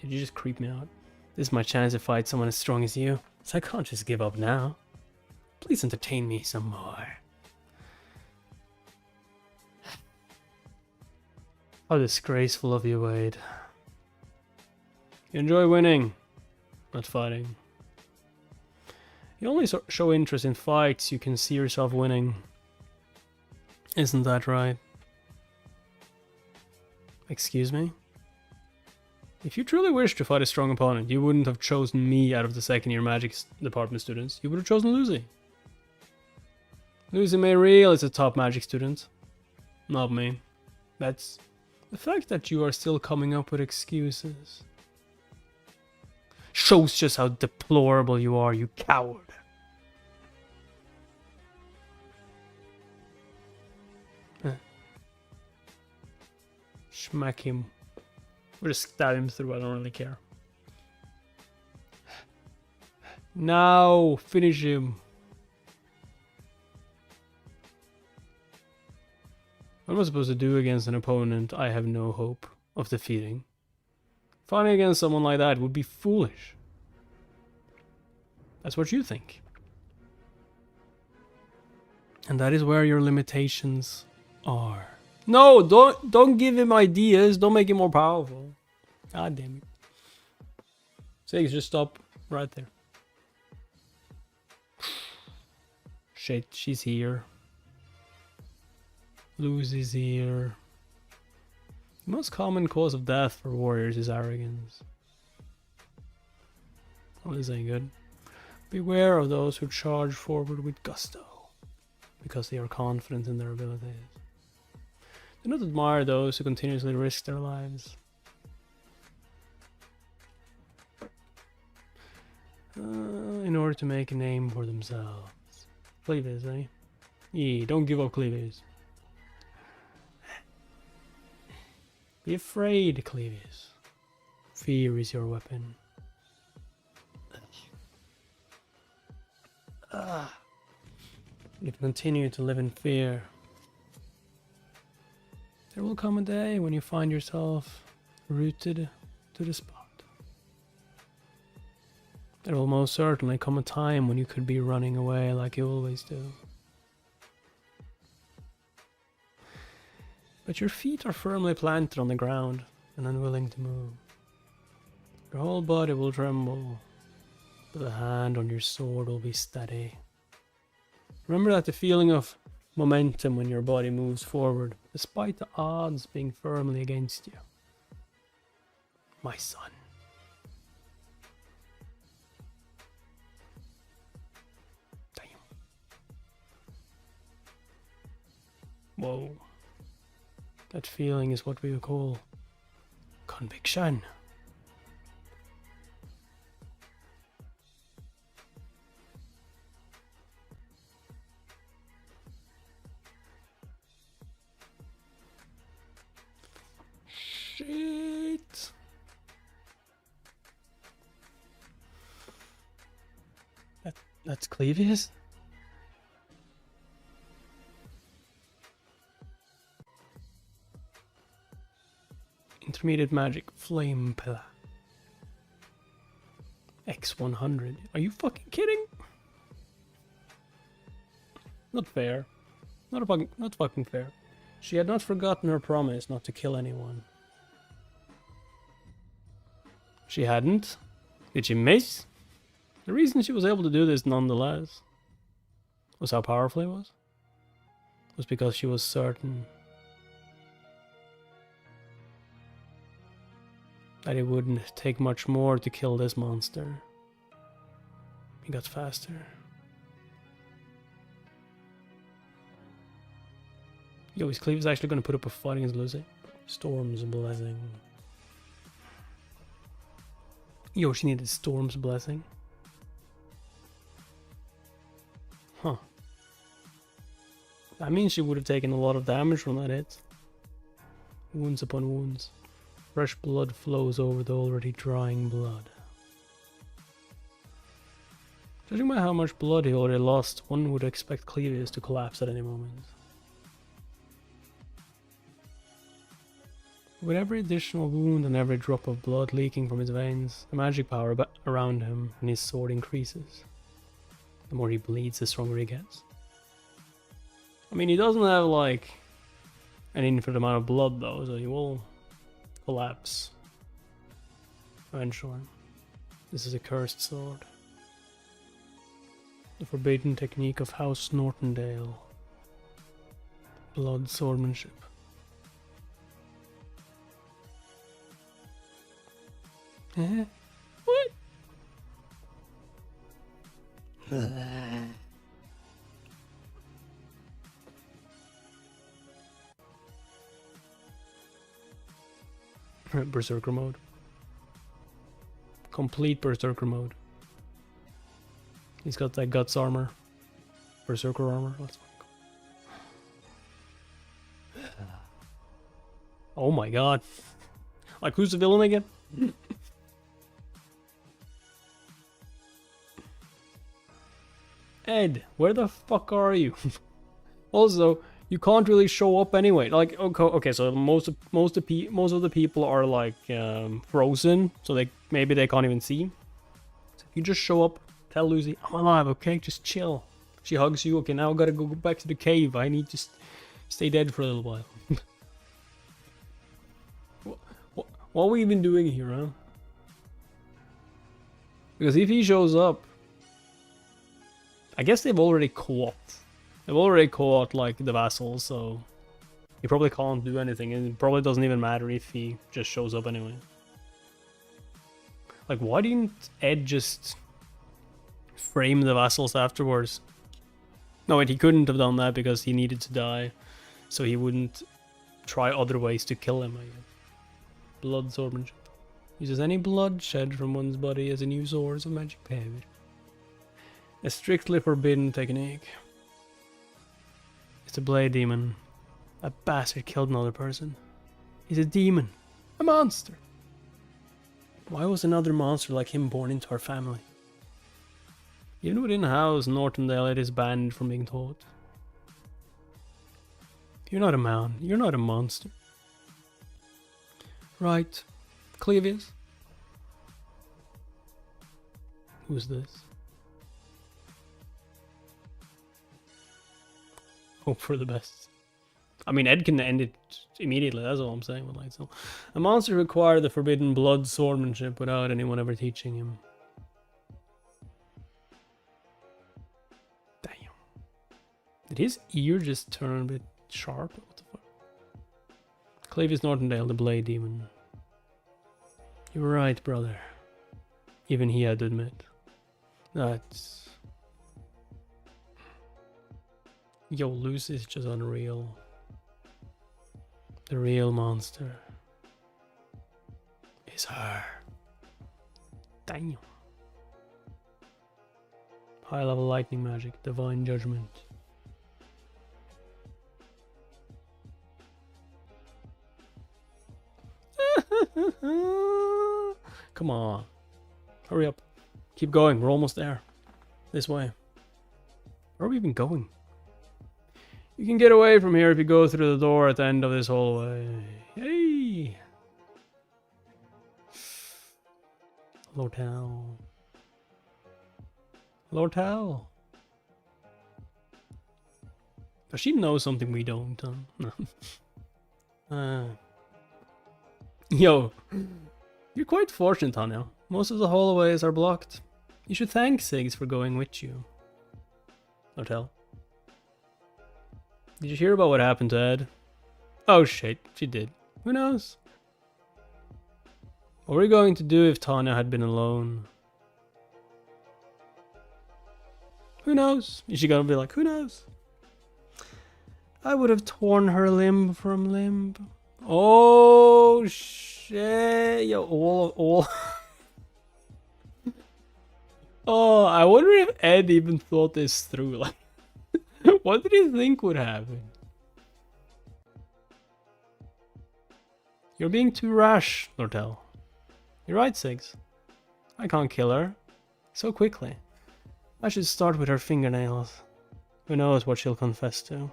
Did you just creep me out? This is my chance to fight someone as strong as you, so I can't just give up now. Please entertain me some more. How disgraceful of you, Wade. You enjoy winning, not fighting. You only show interest in fights you can see yourself winning. Isn't that right? Excuse me? If you truly wished to fight a strong opponent, you wouldn't have chosen me out of the second year magic department students. You would have chosen Lucy. Lucy Mayreal is a top magic student. Not me. That's the fact that you are still coming up with excuses. Shows just how deplorable you are, you coward. Smack him. Or just stab him through, I don't really care. Now, finish him. What am I supposed to do against an opponent I have no hope of defeating? Fighting against someone like that would be foolish. That's what you think. And that is where your limitations are. No, don't give him ideas. Don't make him more powerful. God damn it. Ziggs, just stop right there. Shit, she's here. Luz is here. The most common cause of death for warriors is arrogance. Well, this ain't good. Beware of those who charge forward with gusto, because they are confident in their abilities. Do not admire those who continuously risk their lives. In order to make a name for themselves. Cleaves, eh? Yeah, don't give up, Cleaves. Be afraid, Cleaves. Fear is your weapon. If you continue to live in fear, there will come a day when you find yourself rooted to the spot. There will most certainly come a time when you could be running away like you always do. But your feet are firmly planted on the ground and unwilling to move. Your whole body will tremble, but the hand on your sword will be steady. Remember that the feeling of momentum when your body moves forward, despite the odds being firmly against you. My son. Damn. Whoa. That feeling is what we would call conviction. Shit. That's Cleavius? Intermediate magic flame pillar. X100. Are you fucking kidding? Not fair. Not fucking fair. She had not forgotten her promise not to kill anyone. She hadn't? Did she miss? The reason she was able to do this nonetheless was how powerful it was because she was certain that it wouldn't take much more to kill this monster. He got faster. Yo, is Cleave actually going to put up a fight against Lucy? Storm's Blessing. Yo, she needed Storm's Blessing. Huh. That means she would have taken a lot of damage from that hit. Wounds upon wounds. Fresh blood flows over the already drying blood. Judging by how much blood he already lost, one would expect Cleavius to collapse at any moment. With every additional wound and every drop of blood leaking from his veins, the magic power around him and his sword increases. The more he bleeds, the stronger he gets. I mean, he doesn't have, like, an infinite amount of blood, though, so he will collapse eventually. This is a cursed sword. The forbidden technique of House Nortondale. Blood swordsmanship. What? Berserker mode. Complete Berserker mode. He's got that guts armor. Berserker armor. Let's go. Oh my god. Like, who's the villain again? Ed, where the fuck are you? Also, you can't really show up anyway. Like, okay, so most of the people are like frozen, so maybe they can't even see. So if you just show up, tell Lucy, I'm alive, okay? Just chill. She hugs you. Okay, now I gotta go back to the cave. I need to stay dead for a little while. What are we even doing here, huh? Because if he shows up, I guess they've already caught. They've already caught, like, the vassals, so he probably can't do anything, and it probably doesn't even matter if he just shows up anyway. Like, why didn't Ed just frame the vassals afterwards? No, wait, he couldn't have done that because he needed to die, so he wouldn't try other ways to kill him, I guess. Blood swordsmanship. Uses any blood shed from one's body as a new source of magic power. A strictly forbidden technique. It's a blade demon. That bastard killed another person. He's a demon. A monster. Why was another monster like him born into our family? Even within house, Nortondale, it is banned from being taught. You're not a man. You're not a monster. Right. Clevius? Who's this? Hope for the best. I mean, Ed can end it immediately, that's all I'm saying. But like, so, a monster required the forbidden blood swordsmanship without anyone ever teaching him. Damn. Did his ear just turn a bit sharp? What the fuck? Clavius Nortondale, the blade demon. You were right, brother. Even he had to admit. That's... Yo, Lucy is just unreal. The real monster is her. Damn. High level lightning magic, divine judgment. Come on. Hurry up. Keep going, we're almost there. This way. Where are we even going? You can get away from here if you go through the door at the end of this hallway. Hey! Lortel. Lortel. Does she know something we don't? No. Yo. You're quite fortunate, Tanya. Most of the hallways are blocked. You should thank Ziggs for going with you. Lortel. Did you hear about what happened to Ed? Oh shit, she did. Who knows? What were we going to do if Tanya had been alone? Who knows? Is she gonna be like, who knows? I would have torn her limb from limb. Oh shit. Yo, all. Oh, I wonder if Ed even thought this through. Like, what did he think would happen? You're being too rash, Lortel. You're right, Ziggs. I can't kill her so quickly. I should start with her fingernails. Who knows what she'll confess to?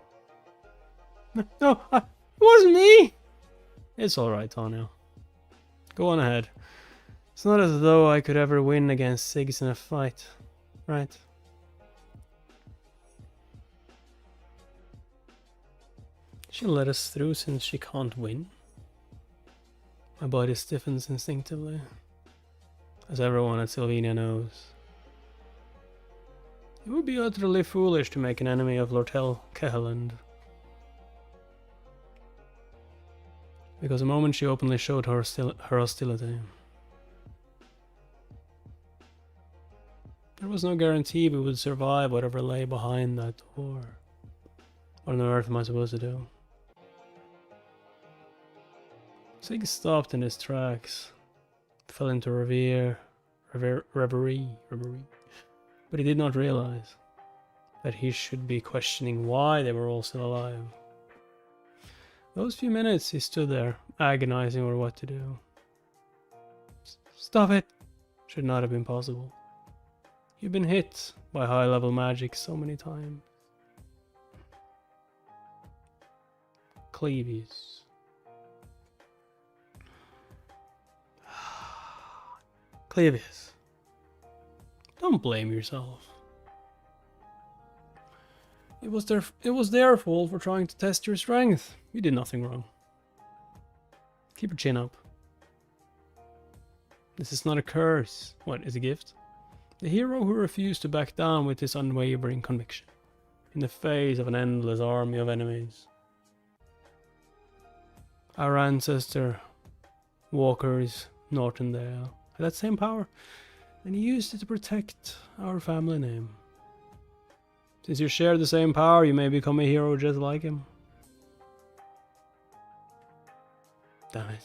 No, it wasn't me! It's alright, Tanya. Go on ahead. It's not as though I could ever win against Ziggs in a fight, right? She'll let us through since she can't win. My body stiffens instinctively, as everyone at Sylvania knows. It would be utterly foolish to make an enemy of Lortel Keheland. Because the moment she openly showed her hostility, there was no guarantee we would survive whatever lay behind that door. What on earth am I supposed to do? Ziggs stopped in his tracks, fell into reverie, but he did not realize that he should be questioning why they were all still alive. Those few minutes he stood there, agonizing over what to do. Stop it! Should not have been possible. You've been hit by high-level magic so many times. Clarice. Clarice. Don't blame yourself. It was their fault for trying to test your strength. You did nothing wrong. Keep your chin up. This is not a curse. What, is a gift? The hero who refused to back down with his unwavering conviction in the face of an endless army of enemies. Our ancestor, Walker's Northendale, had that same power, and he used it to protect our family name. Since you share the same power, you may become a hero just like him. Damn it.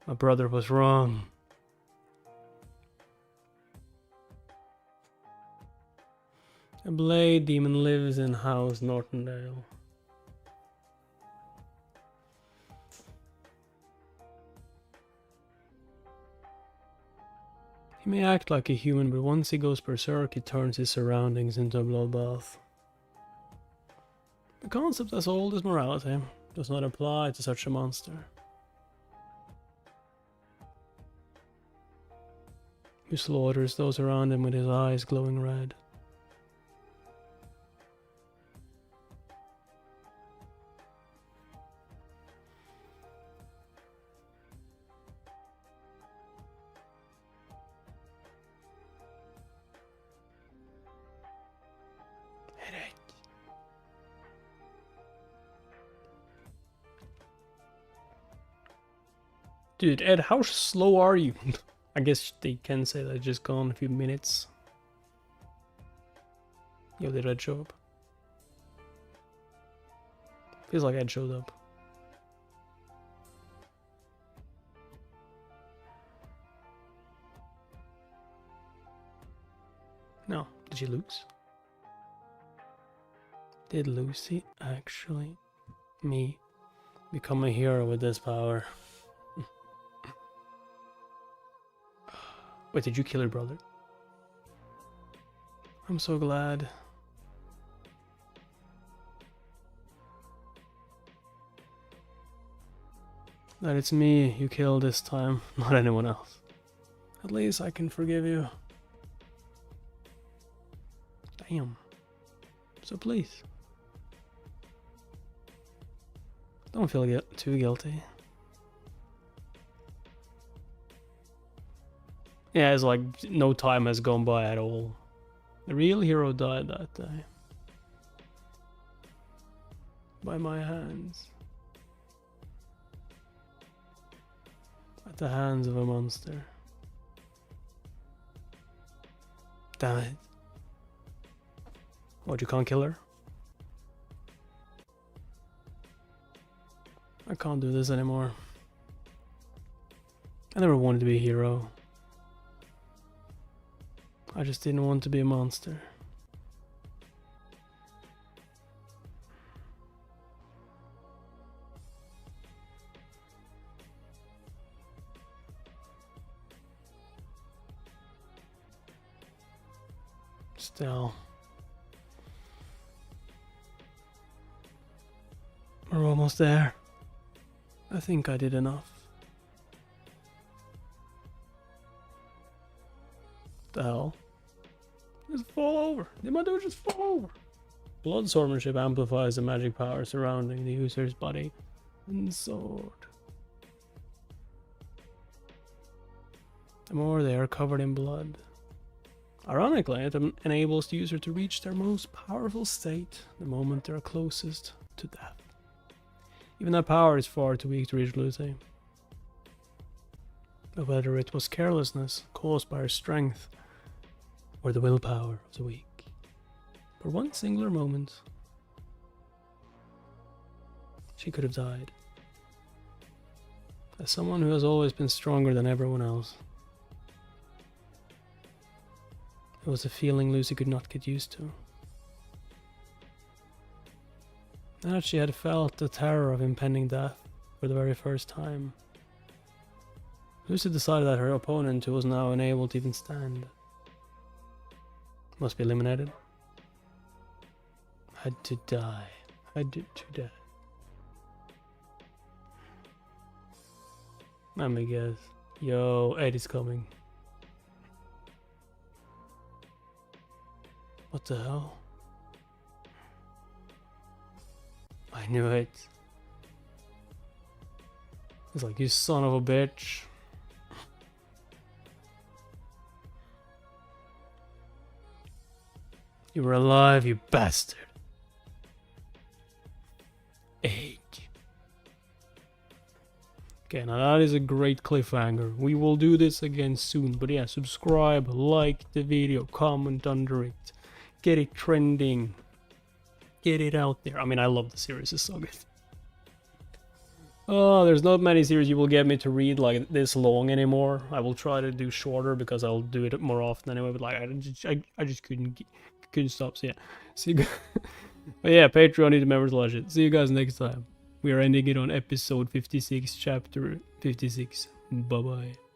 My brother was wrong. A blade demon lives in House Northendale. He may act like a human, but once he goes berserk, he turns his surroundings into a bloodbath. The concept as old as morality does not apply to such a monster. Who slaughters those around him with his eyes glowing red. Dude, Ed, how slow are you? I guess they can say that it's just gone a few minutes. Yo, did Ed show up? Feels like Ed showed up. No, did she lose? Did Lucy actually, me, become a hero with this power? Wait, did you kill her brother? I'm so glad. That it's me you killed this time, not anyone else. At least I can forgive you. Damn. So please. Don't feel too guilty. Yeah, it's like no time has gone by at all. The real hero died that day. By my hands. At the hands of a monster. Damn it. What, you can't kill her? I can't do this anymore. I never wanted to be a hero. I just didn't want to be a monster. Still. We're almost there. I think I did enough. The hell? Just fall over. Did my dude just fall over? Blood swordsmanship amplifies the magic power surrounding the user's body and sword. The more they are covered in blood. Ironically, it enables the user to reach their most powerful state the moment they are closest to death. Even that power is far too weak to reach Lucy. But whether it was carelessness caused by her strength or the willpower of the weak, for one singular moment, she could have died. As someone who has always been stronger than everyone else, it was a feeling Lucy could not get used to. Now that she had felt the terror of impending death for the very first time, Lucy decided that her opponent, who was now unable to even stand, Must be eliminated. Had to die. Had to die. Let me guess. Yo, Ed is coming. What the hell? I knew it. It's like, you son of a bitch. You were alive, you bastard. Age. Okay, now that is a great cliffhanger. We will do this again soon. But yeah, subscribe, like the video, comment under it. Get it trending. Get it out there. I mean, I love the series, it's so good. Oh, there's not many series you will get me to read like this long anymore. I will try to do shorter because I'll do it more often anyway. But like, I just couldn't stop. So yeah, see you guys. But yeah, Patreon need members watch it. See you guys next time. We are ending it on episode 56, chapter 56. Bye bye.